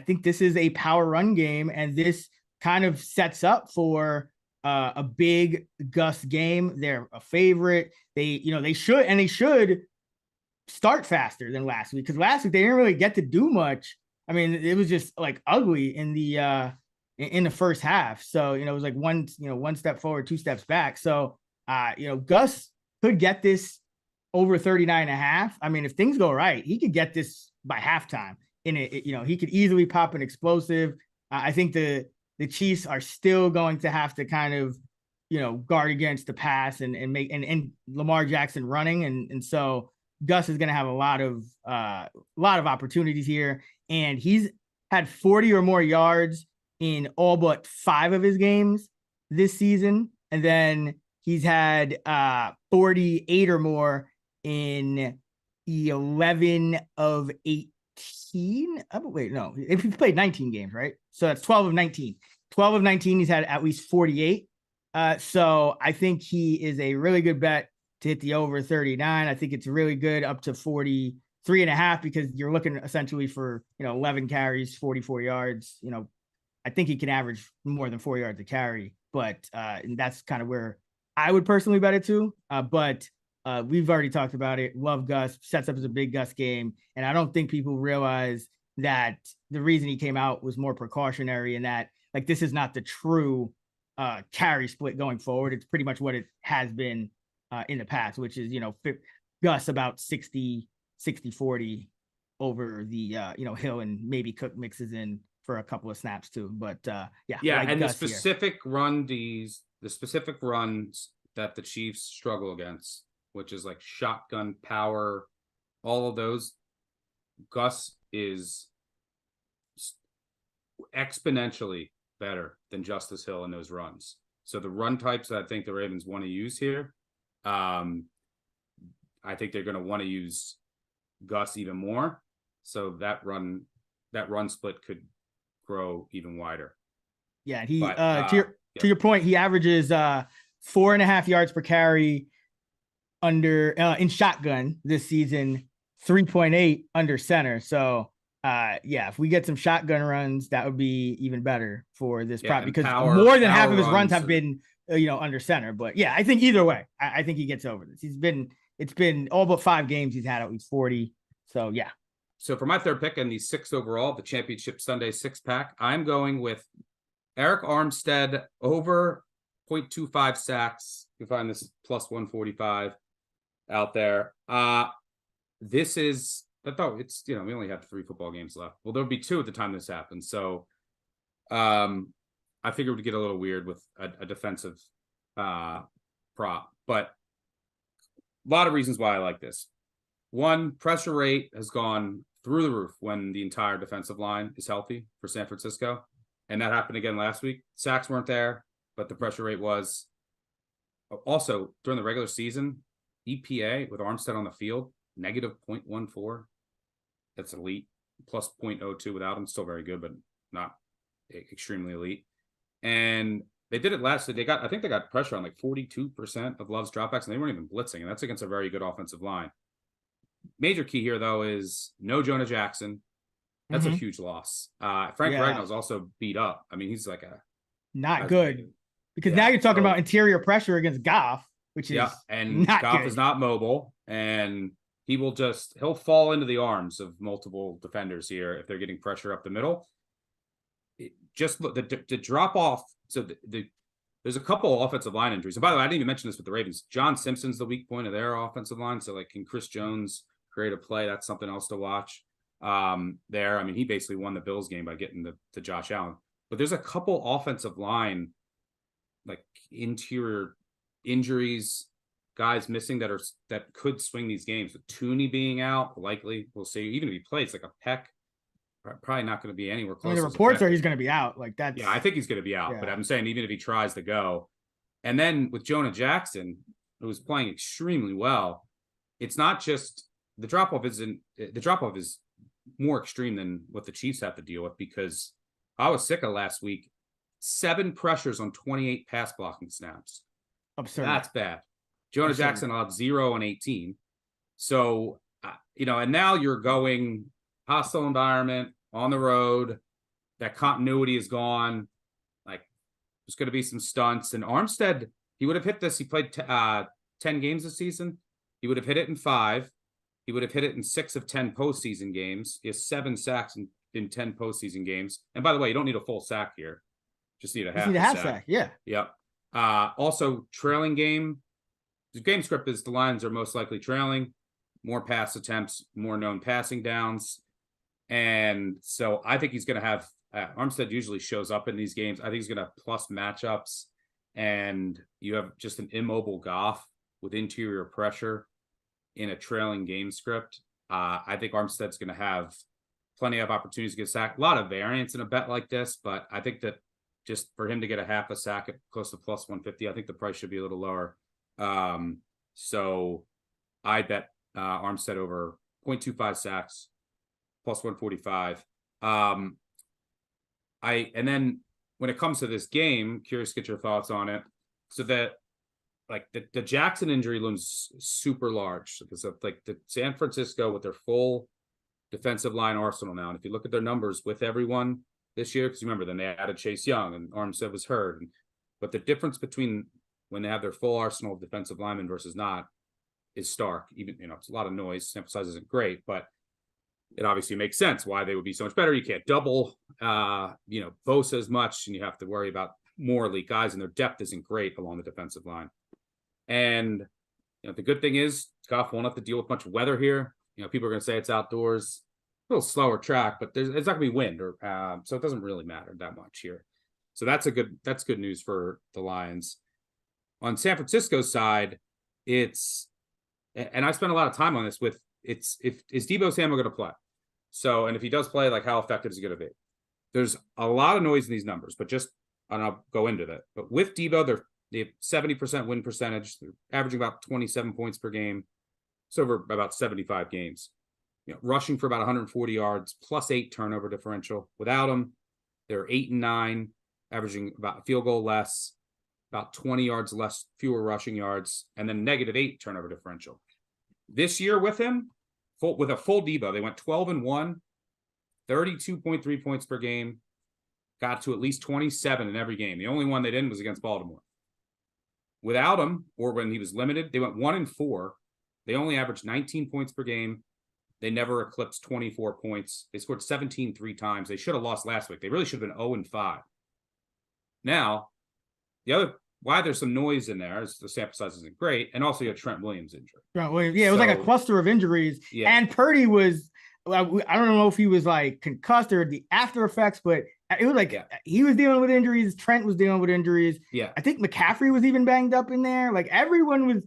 think this is a power run game, and this kind of sets up for a big Gus game. They're a favorite. They should start faster than last week, because last week they didn't really get to do much. I mean, it was just like ugly in the first half. So, it was like one step forward, 2 steps back. So, Gus could get this over 39.5. I mean, if things go right, he could get this by halftime. He could easily pop an explosive. I think the Chiefs are still going to have to kind of, guard against the pass and make Lamar Jackson running. And so Gus is going to have a lot of opportunities here. And he's had 40 or more yards in all but 5 of his games this season. And then he's had 48 or more in 11 of 18. Oh, wait, no, if he played 19 games, right? So that's 12 of 19. 12 of 19, he's had at least 48. So I think he is a really good bet to hit the over 39. I think it's really good up to 43.5, because you're looking essentially for, 11 carries, 44 yards. I think he can average more than 4 yards a carry, but and that's kind of where I would personally bet it to. But we've already talked about it. Love Gus, sets up as a big Gus game. And I don't think people realize that the reason he came out was more precautionary, and that like this is not the true carry split going forward. It's pretty much what it has been in the past, which is, Gus about 60-40 over the, Hill, and maybe Cook mixes in for a couple of snaps too. But
yeah.
like
And
Gus
the specific runs that the Chiefs struggle against, which is like shotgun power, all of those, Gus is exponentially better than Justice Hill in those runs. So the run types that I think the Ravens want to use here, I think they're going to want to use Gus even more. So that run split could grow even wider.
Yeah, to your point, he averages 4.5 yards per carry under in shotgun this season, 3.8 under center. So if we get some shotgun runs, that would be even better for this prop, because more than half of his runs have been under center. But yeah, I think either way, I think he gets over this. It's been all but 5 games he's had at least 40. So yeah.
So for my third pick and the 6th overall, the Championship Sunday 6-pack, I'm going with Eric Armstead over 0.25 sacks. You find this plus 145 out there. This is, it's, we only have 3 football games left. Well, there'll be 2 at the time this happens. So I figured we'd get a little weird with a defensive prop, but a lot of reasons why I like this. One, pressure rate has gone through the roof when the entire defensive line is healthy for San Francisco. And that happened again last week. Sacks weren't there, but the pressure rate was. Also, during the regular season, EPA with Armstead on the field, negative 0.14. That's elite. Plus 0.02 without him. Still very good, but not extremely elite. And they did it last. So I think they got pressure on like 42% of Love's dropbacks, and they weren't even blitzing. And that's against a very good offensive line. Major key here, though, is no Jonah Jackson. That's a huge loss. Frank Ragnall's also beat up. I mean, he's like
not good, because now you're talking about interior pressure against Goff, which is
and
not
Goff
good.
Is not mobile, and he'll fall into the arms of multiple defenders here if they're getting pressure up the middle. Just look, the drop off. So there's a couple of offensive line injuries. And by the way, I didn't even mention this with the Ravens. John Simpson's the weak point of their offensive line. So like, can Chris Jones creative play. That's something else to watch there. I mean, he basically won the Bills game by getting to Josh Allen. But there's a couple offensive line, like interior injuries, guys missing that could swing these games. With Tooney being out, likely we'll see. Even if he plays like a Peck, probably not going to be anywhere close.
I mean, the reports are he's going to be out. Like that's
I think he's going to be out. But I'm saying even if he tries to go, and then with Jonah Jackson, who was playing extremely well, it's not just the drop off is more extreme than what the Chiefs have to deal with, because I was sick of last week. 7 pressures on 28 pass blocking snaps.
Absurd.
That's bad. Jonah Jackson allowed 0 on 18. So, and now you're going hostile environment on the road. That continuity is gone. Like, there's going to be some stunts. And Armstead, he would have hit this. He played 10 games this season. He would have hit it in 5. He would have hit it in 6 of 10 postseason games. He has 7 sacks in 10 postseason games. And by the way, you don't need a full sack here. Just need a half sack.
Yeah.
Yep. Also, trailing game. The game script is the Lions are most likely trailing. More pass attempts, more known passing downs. And so I think he's going to have Armstead usually shows up in these games. I think he's going to have plus matchups. And you have just an immobile Goff with interior pressure in a trailing game script. I think Armstead's going to have plenty of opportunities to get sacked. A lot of variance in a bet like this, but I think that just for him to get a half a sack at close to plus 150, I think the price should be a little lower. So I bet Armstead over 0.25 sacks, plus 145. And then when it comes to this game, curious to get your thoughts on it. So that like the Jackson injury looms super large because of like the San Francisco with their full defensive line arsenal now. And if you look at their numbers with everyone this year, because remember, then they added Chase Young and Armstead was hurt. But the difference between when they have their full arsenal of defensive linemen versus not is stark. Even, it's a lot of noise. Sample size isn't great, but it obviously makes sense why they would be so much better. You can't double, Bosa as much, and you have to worry about more elite guys, and their depth isn't great along the defensive line. And, the good thing is Goff won't have to deal with much weather here. People are going to say it's outdoors, a little slower track, but it's not going to be wind, or so it doesn't really matter that much here. So that's good news for the Lions. On San Francisco's side, and I spent a lot of time on this is Deebo Samuel going to play? So, and if he does play, like how effective is he going to be? There's a lot of noise in these numbers, but and I'll go into that. But with Deebo, they have 70% win percentage. They're averaging about 27 points per game. It's over about 75 games. Rushing for about 140 yards, plus 8 turnover differential. Without him, they're 8-9, averaging about a field goal less, about 20 yards less, fewer rushing yards, and then -8 turnover differential. This year with him, with a full Deebo, they went 12-1, 32.3 points per game, got to at least 27 in every game. The only one they didn't was against Baltimore. Without him, or when he was limited, they went 1-4. They only averaged 19 points per game. They never eclipsed 24 points. They scored 17 3 times. They should have lost last week. They really should have been 0-5. Now, why there's some noise in there is the sample size isn't great, and also you have Trent Williams injury.
Trent Williams, it was like a cluster of injuries, and Purdy was. I don't know if he was like concussed or the after effects, but it was like he was dealing with injuries. Trent was dealing with injuries. Yeah, I think McCaffrey was even banged up in there. Like everyone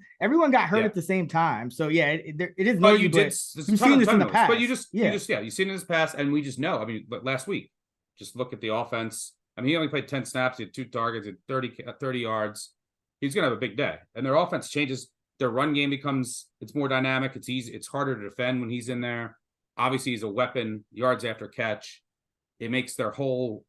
got hurt at the same time. So it is.
But you've seen this in the past. But you've seen it in his past, and we just know. I mean, but last week, just look at the offense. I mean, he only played 10 snaps. He had 2 targets, at 30 yards. He's going to have a big day. And their offense changes. Their run game it's more dynamic. It's easy. It's harder to defend when he's in there. Obviously, he's a weapon, yards after catch. It makes their whole,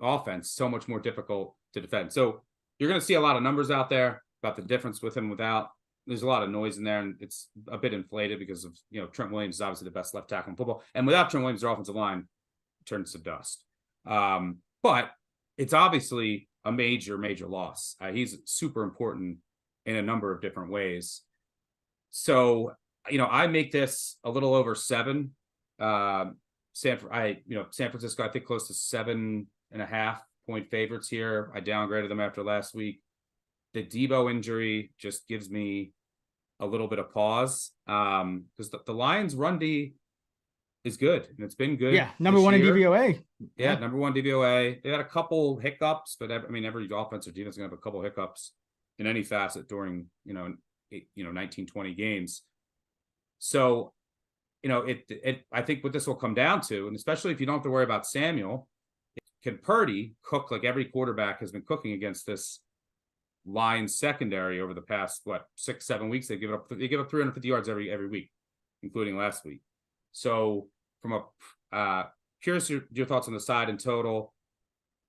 offense so much more difficult to defend. So you're going to see a lot of numbers out there about the difference with him without. There's a lot of noise in there, and it's a bit inflated because of, Trent Williams is obviously the best left tackle in football. And without Trent Williams, their offensive line turns to dust. But it's obviously a major, major loss. He's super important in a number of different ways. So, I make this a little over 7. San Francisco, I think close to 7.5 point favorites here. I downgraded them after last week. The Deebo injury just gives me a little bit of pause. Because the Lions run D is good, and it's been good.
Yeah, number one in DVOA.
Yeah, number one DVOA. They had a couple hiccups, but I mean, every offensive defense is gonna have a couple hiccups in any facet during 19, 20 games. So, I think what this will come down to, and especially if you don't have to worry about Samuel, can Purdy cook like every quarterback has been cooking against this Lions secondary over the past 6-7 weeks? They give up 350 yards every week, including last week. So from curious your thoughts on the side and total,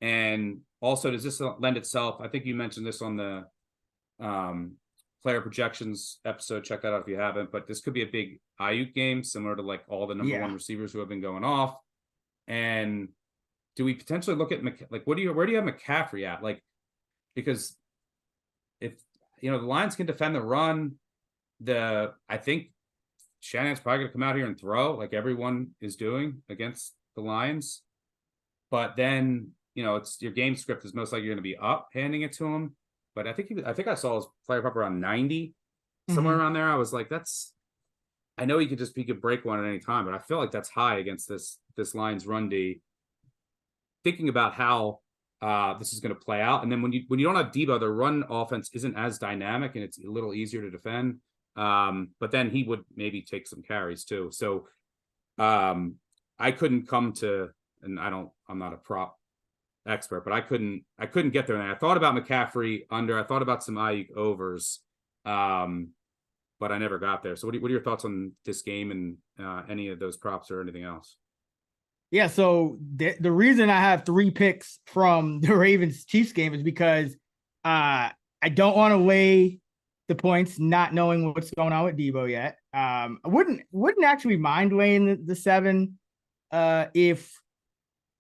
and also does this lend itself? I think you mentioned this on the player projections episode. Check that out if you haven't. But this could be a big Ayuk game, similar to like all the number one receivers who have been going off. And do we potentially look at where do you have McCaffrey at? Like, because if the Lions can defend the run, I think Shanahan's probably going to come out here and throw like everyone is doing against the Lions. But then, it's your game script is most likely going to be up handing it to him. But I think I saw his player prop around 90, somewhere around there. I was like, I know he could break one at any time, but I feel like that's high against this Lions run D. Thinking about how this is going to play out, and then when you don't have Debo, the run offense isn't as dynamic and it's a little easier to defend. But then he would maybe take some carries too. So I couldn't come to, and I'm not a prop expert, but I couldn't get there. And I thought about McCaffrey under, I thought about some Ayuk overs, but I never got there. So what are your thoughts on this game and any of those props or anything else?
Yeah, so the reason I have 3 picks from the Ravens-Chiefs game is because I don't want to lay the points not knowing what's going on with Debo yet. I wouldn't actually mind laying the 7 if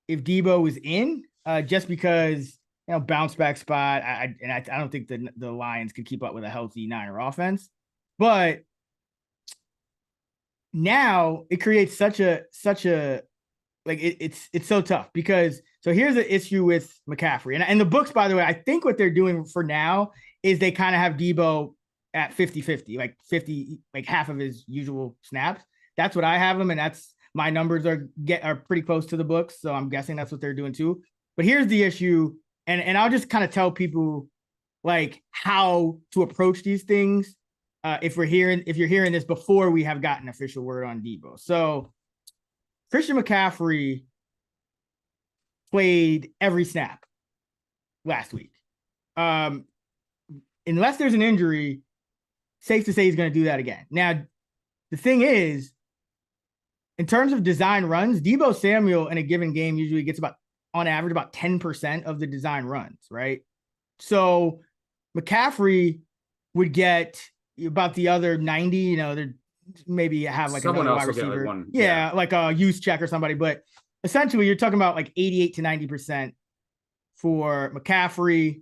Debo was in, just because bounce back spot. I don't think the Lions could keep up with a healthy Niner offense, but now it creates such a like it's so tough because here's the issue with McCaffrey and the books, by the way. I think what they're doing for now is they kind of have Debo at 50-50, like 50, like half of his usual snaps. That's what I have him, and that's my numbers are pretty close to the books, so I'm guessing that's what they're doing too. But here's the issue, and I'll just kind of tell people like how to approach these things if you're hearing this before we have gotten official word on Debo. So Christian McCaffrey played every snap last week. Unless there's an injury, safe to say he's going to do that again. Now, the thing is, in terms of design runs, Debo Samuel in a given game usually gets on average, about 10% of the design runs, right? So McCaffrey would get about the other 90, they're maybe have like
someone
another
else
wide receiver.
Like one,
yeah, like a use check or somebody. But essentially, you're talking about like 88 to 90% for McCaffrey.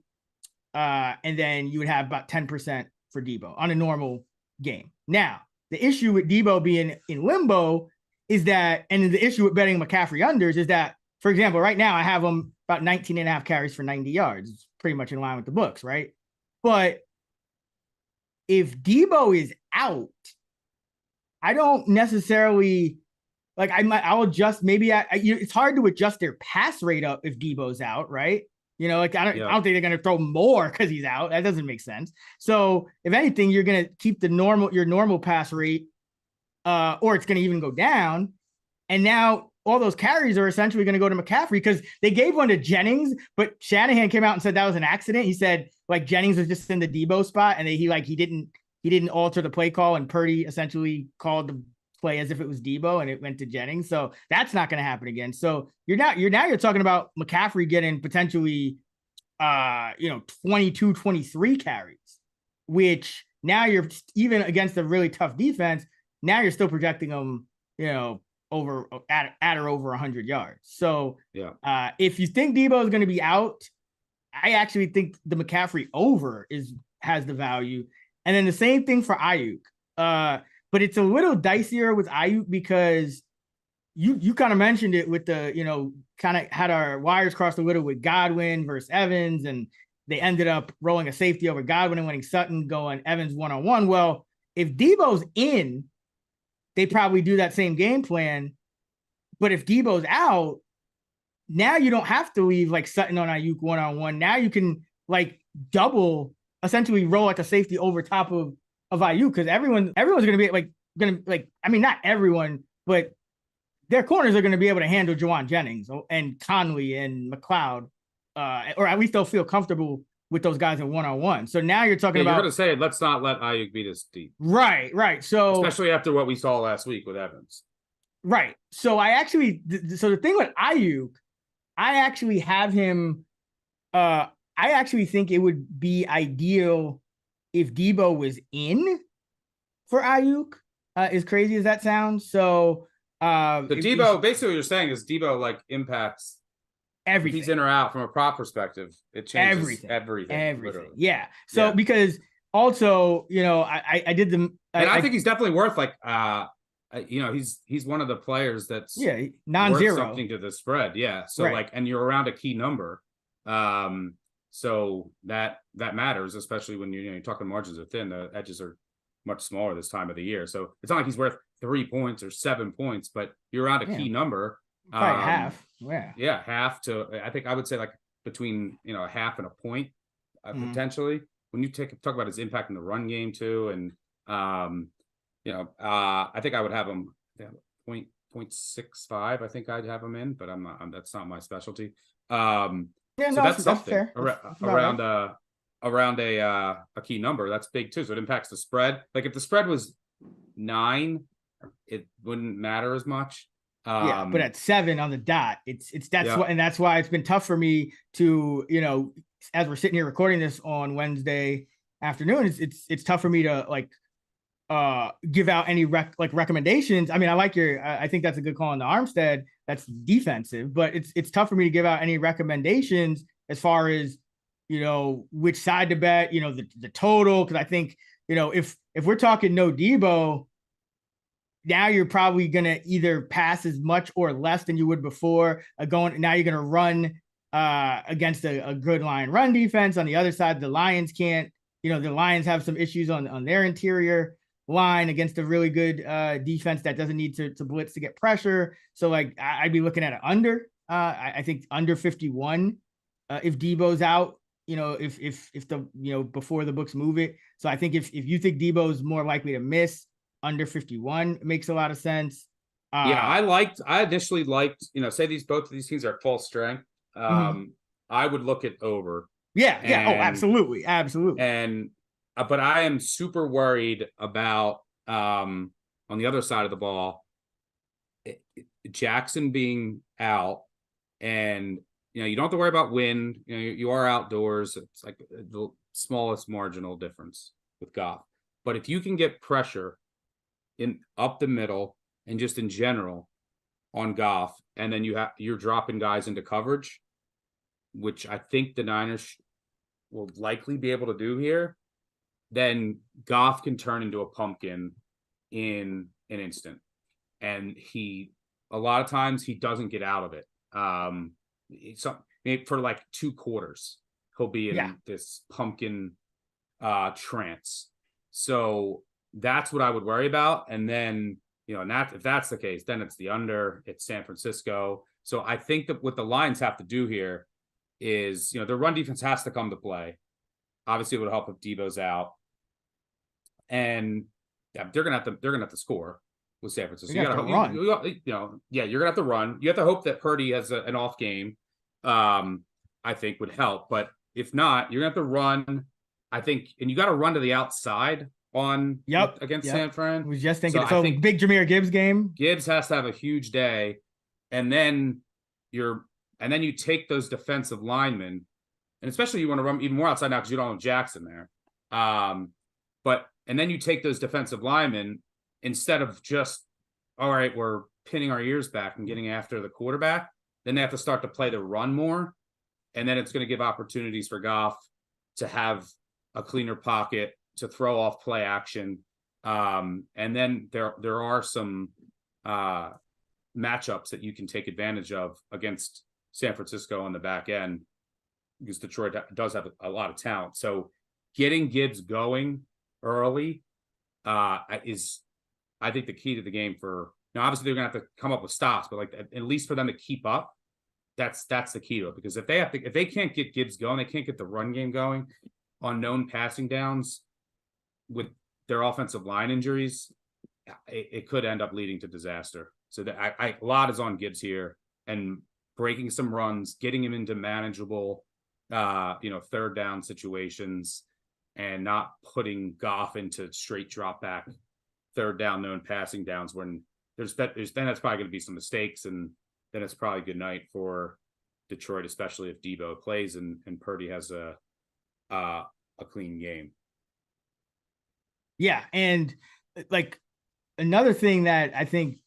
And then you would have about 10% for Debo on a normal game. Now, the issue with Debo being in limbo is that, and the issue with betting McCaffrey unders is that, for example, right now I have him about 19 and a half carries for 90 yards. It's pretty much in line with the books, right? But if Debo is out, I don't necessarily like. I'll adjust. Maybe it's hard to adjust their pass rate up if Debo's out, right? I don't think they're going to throw more because he's out. That doesn't make sense. So if anything, you're going to keep your normal pass rate, or it's going to even go down. And now all those carries are essentially going to go to McCaffrey because they gave one to Jennings, but Shanahan came out and said that was an accident. He said like Jennings was just in the Debo spot, and he didn't alter the play call, and Purdy essentially called the play as if it was Debo and it went to Jennings. So that's not going to happen again. So you're talking about McCaffrey getting potentially 22, 23 carries, which now you're even against a really tough defense. Now you're still projecting them, over at or over 100 yards. So if you think Debo is going to be out, I actually think the McCaffrey over has the value. And then the same thing for Ayuk. But it's a little dicier with Ayuk because you kind of mentioned it with the, kind of had our wires crossed a little with Godwin versus Evans, and they ended up rolling a safety over Godwin and winning Sutton, going Evans one-on-one. Well, if Debo's in, they probably do that same game plan. But if Debo's out, now you don't have to leave like Sutton on Ayuk one-on-one. Now you can like double, essentially roll like a safety over top of Ayuk, because everyone's going to be I mean, not everyone, but their corners are going to be able to handle Juwan Jennings and Conley and McLeod, or at least they'll feel comfortable with those guys in one-on-one. So now you're talking about.
You're going to say, let's not let Ayuk beat us deep.
Right. So
especially after what we saw last week with Evans.
Right. So so the thing with Ayuk, I actually have him. I actually think it would be ideal if Debo was in for Ayuk. As crazy as that sounds. So
Debo, basically what you're saying is Debo like impacts
everything.
If he's in or out from a prop perspective, it changes everything. Literally.
Yeah. So because also, I did the
and I think he's definitely worth like he's one of the players that's
non-zero
worth something to the spread. Yeah. So and you're around a key number. So that matters, especially when you're talking margins are thin, the edges are much smaller this time of the year. So it's not like he's worth 3 points or 7 points, but you're around a key number.
Probably half.
Yeah. Half to, I think I would say like between, a half and a point potentially. When you talk about his impact in the run game too. And, I think I would have him 0.65. I think I'd have him in, but that's not my specialty. So that's something fair. Around a key number. That's big too. So it impacts the spread. Like if the spread was 9, it wouldn't matter as much.
But at 7 on the dot, that's why it's been tough for me to, as we're sitting here recording this on Wednesday afternoon, it's tough for me to like give out any recommendations. I mean, I think that's a good call on the Armstead. That's defensive, but it's tough for me to give out any recommendations as far as which side to bet, the total. Cause I think, if we're talking no Debo, now you're probably going to either pass as much or less than you would before now you're going to run against a good Lion run defense. On the other side, the Lions can't, the Lions have some issues on their interior line against a really good defense that doesn't need to blitz to get pressure. So like I'd be looking at an under, I think under 51 if Debo's out. If the before the books move it. So I think if you think Debo's more likely to miss, under 51 makes a lot of sense.
I initially liked, say both of these teams are full strength. I would look at over.
Absolutely.
And but I am super worried about on the other side of the ball, Jackson being out, and you don't have to worry about wind. You are outdoors. It's like the smallest marginal difference with Goff. But if you can get pressure in up the middle and just in general on Goff, and then you're dropping guys into coverage, which I think the Niners will likely be able to do here, then Goff can turn into a pumpkin in an instant. And a lot of times he doesn't get out of it. So for like 2 quarters, he'll be in this pumpkin trance. So that's what I would worry about. And then, if that's the case, then it's the under, it's San Francisco. So I think that what the Lions have to do here is, their run defense has to come to play. Obviously it would help if Debo's out. And they're gonna have to score with San Francisco.
You gotta run.
You're gonna have to run. You have to hope that Purdy has an off game. I think would help. But if not, you're gonna have to run. I think, and you got to run to the outside against San Fran.
I was just thinking, so big Jahmyr Gibbs game.
Gibbs has to have a huge day, and then you take those defensive linemen, and especially you want to run even more outside now because you don't have Jackson there. And then you take those defensive linemen instead of just, all right, we're pinning our ears back and getting after the quarterback. Then they have to start to play the run more, and then it's going to give opportunities for Goff to have a cleaner pocket, to throw off play action. And then there are some matchups that you can take advantage of against San Francisco on the back end, because Detroit does have a lot of talent. So getting Gibbs going early is, I think, the key to the game for. Now, obviously, they're going to have to come up with stops, but like at least for them to keep up, that's the key to it. Because if they can't get Gibbs going, they can't get the run game going on known passing downs with their offensive line injuries, it could end up leading to disaster. So that a lot is on Gibbs here, and breaking some runs, getting him into manageable, third down situations, and not putting Goff into straight drop back third down known passing downs when then that's probably going to be some mistakes, and then it's probably a good night for Detroit, especially if Debo plays and Purdy has a clean game.
Yeah, and like another thing that I think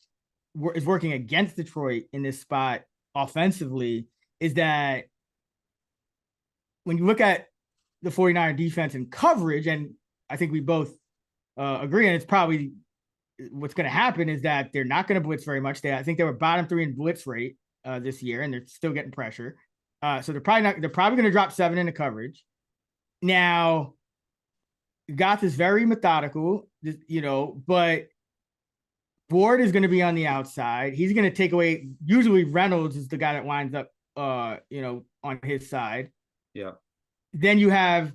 is working against Detroit in this spot offensively is that when you look at the 49er defense and coverage, and I think we both agree, and it's probably what's going to happen is that they're not going to blitz very much. I think they were bottom 3 in blitz rate this year, and they're still getting pressure. So they're probably going to drop 7 into coverage. Now, Goff is very methodical, but Ward is going to be on the outside. He's going to take away. Usually Reynolds is the guy that winds up, on his side.
Yeah.
Then you have,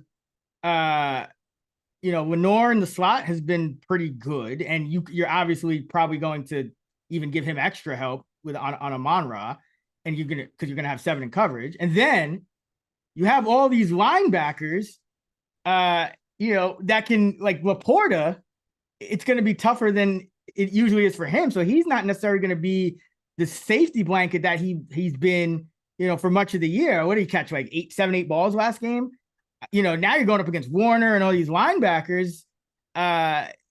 Lenore in the slot has been pretty good, and you're obviously probably going to even give him extra help on Amon-Ra, and because you're gonna have 7 in coverage, and then you have all these linebackers, that can, like Laporta. It's going to be tougher than it usually is for him, so he's not necessarily going to be the safety blanket that he's been, for much of the year. What did he catch, like 8 balls last game? Now you're going up against Warner and all these linebackers.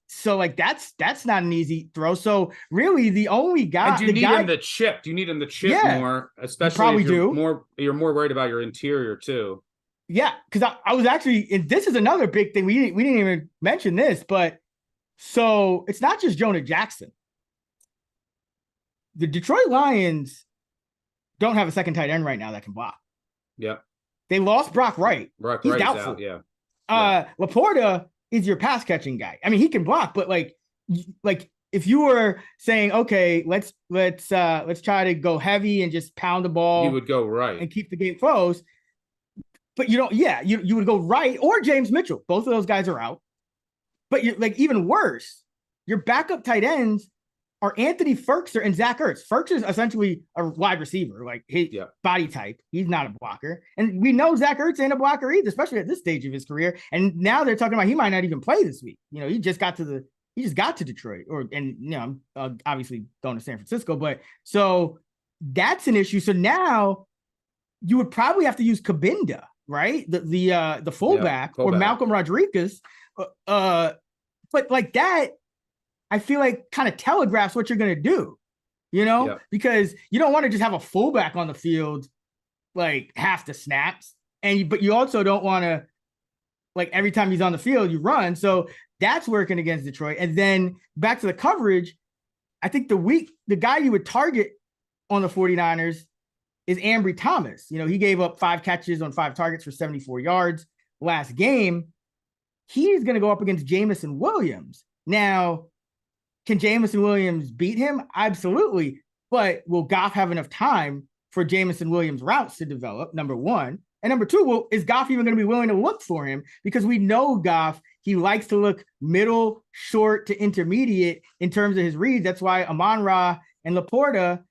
So like that's not an easy throw. So really the only guy.
And do you need him to chip? Do you need him to chip more? Especially
probably
if you're more worried about your interior too.
Yeah, because I was actually, and this is another big thing. We didn't even mention this, but so it's not just Jonah Jackson. The Detroit Lions don't have a second tight end right now that can block.
Yep.
They lost Brock Wright. He's doubtful.
Out, yeah.
Laporta is your pass catching guy. I mean, he can block, but like if you were saying, okay, let's try to go heavy and just pound the ball,
you would go right
and keep the game close. But you don't. Yeah, you would go right or James Mitchell. Both of those guys are out. But you're like even worse. Your backup tight ends are Anthony Ferkser and Zach Ertz. Ferkser is essentially a wide receiver, like his body type. He's not a blocker. And we know Zach Ertz ain't a blocker either, especially at this stage of his career. And now they're talking about he might not even play this week. He just got to Detroit, I'm obviously going to San Francisco. But so that's an issue. So now you would probably have to use Kabinda, right? The fullback, or Malcolm Rodriguez. But like that, I feel like kind of telegraphs what you're going to do, because you don't want to just have a fullback on the field, like half the snaps. But you also don't want to, like every time he's on the field, you run. So that's working against Detroit. And then back to the coverage, I think the guy you would target on the 49ers is Ambry Thomas. He gave up 5 catches on 5 targets for 74 yards last game. He's going to go up against Jamison Williams. Now, can Jamison Williams beat him? Absolutely. But will Goff have enough time for Jamison Williams' routes to develop, number one? And number two, is Goff even going to be willing to look for him? Because we know Goff, he likes to look middle, short to intermediate in terms of his reads. That's why Amon-Ra and Laporta,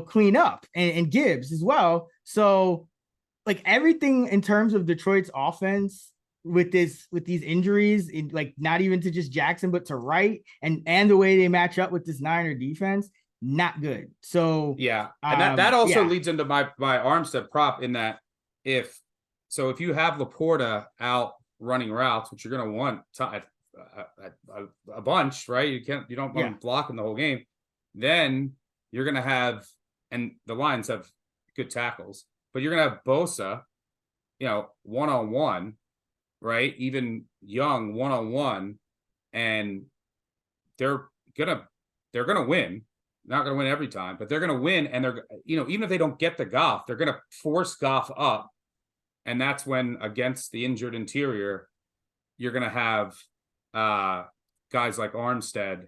clean up, and Gibbs as well. So like everything in terms of Detroit's offense with these injuries, like not even to just Jackson, but to Wright and the way they match up with this Niner defense, not good. So
yeah, and that also leads into my Armstead prop in that if you have Laporta out running routes, which you're going to want a bunch, right? You don't want him blocking the whole game. Then you're going to have, and the Lions have good tackles, but you're going to have Bosa, one-on-one, right? Even Young one-on-one, and they're gonna win. Not gonna win every time, but they're gonna win. And they're, even if they don't get the Goff, they're gonna force Goff up, and that's when against the injured interior, you're gonna have guys like Armstead,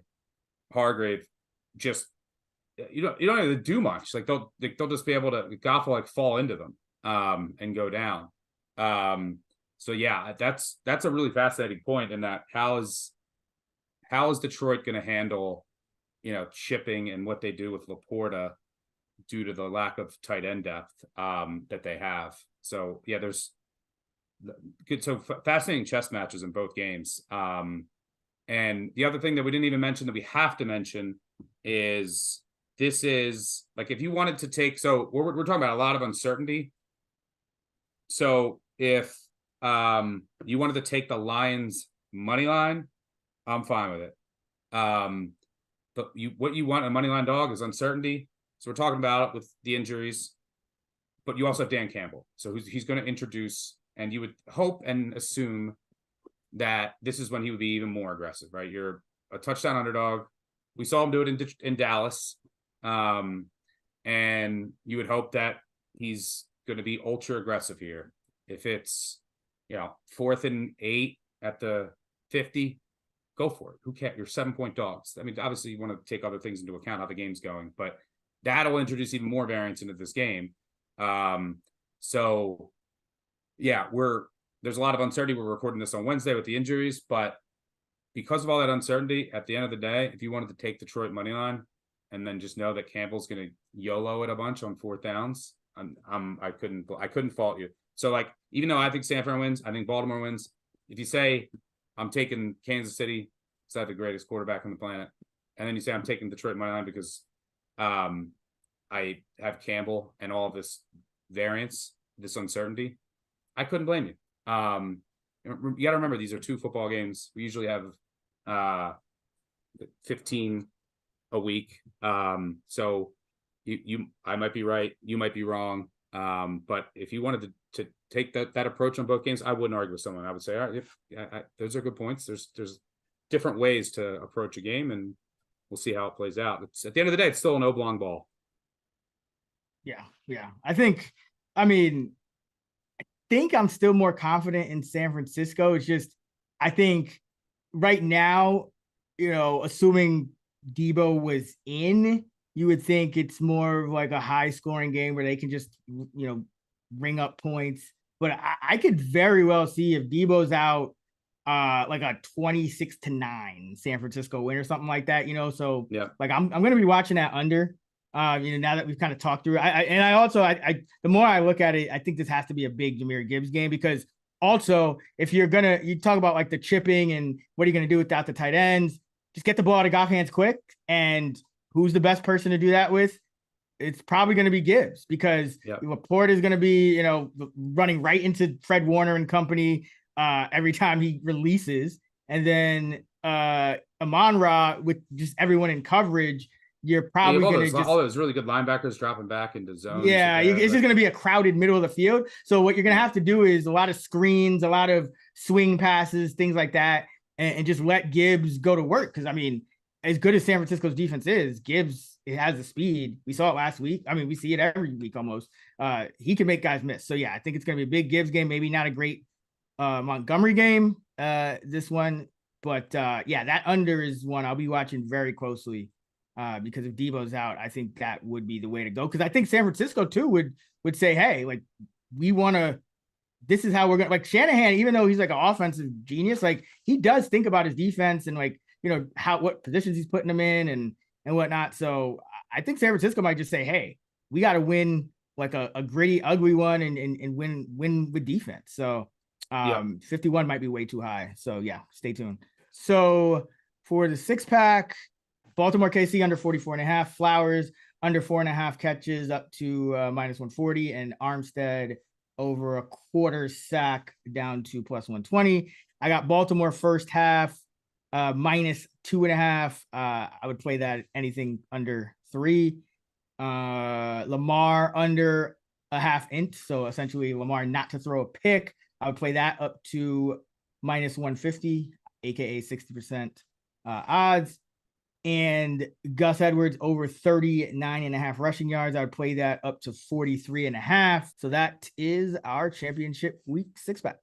Hargrave, just you don't have to do much. Like they'll just be able to Goff will like fall into them and go down. So yeah, that's a really fascinating point in that how is Detroit going to handle, chipping and what they do with Laporta due to the lack of tight end depth that they have. So yeah, there's good. So fascinating chess matches in both games. And the other thing that we didn't even mention that we have to mention is this is like, if you wanted to take, so we're talking about a lot of uncertainty. So if you wanted to take the Lions money line, I'm fine with it. But what you want a money line dog is uncertainty. So we're talking about it with the injuries, but you also have Dan Campbell. So he's going to introduce, and you would hope and assume that this is when he would be even more aggressive, right? You're a touchdown underdog. We saw him do it in Dallas. And you would hope that he's going to be ultra aggressive here. If it's, 4th and 8 at the 50, go for it. Who cares? You're 7-point dogs. I mean, obviously you want to take other things into account, how the game's going, but that'll introduce even more variance into this game. So yeah, there's a lot of uncertainty. We're recording this on Wednesday with the injuries, but because of all that uncertainty, at the end of the day, if you wanted to take Detroit money line and then just know that Campbell's going to YOLO it a bunch on 4th downs, I couldn't fault you. So like, even though I think San Fran wins, I think Baltimore wins. If you say I'm taking Kansas City, because I have the greatest quarterback on the planet, and then you say I'm taking Detroit money line because I have Campbell and all this variance, this uncertainty, I couldn't blame you. You got to remember, these are 2 football games. We usually have 15 a week. So I might be right, you might be wrong. But if you wanted to take that approach on both games, I wouldn't argue with someone. I would say, all right, those are good points. There's different ways to approach a game, and we'll see how it plays out. It's, at the end of the day, it's still an oblong ball.
Yeah. I think I'm still more confident in San Francisco. It's just, I think right now, assuming Debo was in, you would think it's more of like a high scoring game where they can just, ring up points. But I could very well see if Debo's out, like a 26-9 San Francisco win or something like that, So yeah, like I'm going to be watching that under. Now that we've kind of talked through it, I the more I look at it, I think this has to be a big Jahmyr Gibbs game, because also if you talk about like the chipping and what are you going to do without the tight ends, just get the ball out of Goff hands quick. And who's the best person to do that with? It's probably going to be Gibbs, because Laporte is going to be, running right into Fred Warner and company every time he releases. And then Amon-Ra, with just everyone in coverage, you're probably going to
all those really good linebackers dropping back into zones.
Yeah, it's just going to be a crowded middle of the field. So what you're going to have to do is a lot of screens, a lot of swing passes, things like that, and just let Gibbs go to work. Because, as good as San Francisco's defense is, Gibbs, it has the speed. We saw it last week. We see it every week almost. He can make guys miss. So, yeah, I think it's going to be a big Gibbs game. Maybe not a great Montgomery game, this one. But, that under is one I'll be watching very closely. Because if Debo's out, I think that would be the way to go. Because I think San Francisco too would say, hey, like, we want to, this is how we're going to, like, Shanahan, even though he's like an offensive genius, like, he does think about his defense and, like, what positions he's putting them in and whatnot. So I think San Francisco might just say, hey, we got to win like a gritty, ugly one and win with defense. So 51 might be way too high. So yeah, stay tuned. So for the 6-pack, Baltimore KC under 44.5, Flowers under 4.5 catches up to -140, and Armstead over a quarter sack down to +120. I got Baltimore first half -2.5. I would play that anything under 3. Lamar under a half int, so essentially Lamar not to throw a pick. I would play that up to -150, aka 60% odds. And Gus Edwards over 39.5 rushing yards. I would play that up to 43.5. So that is our championship week 6-pack.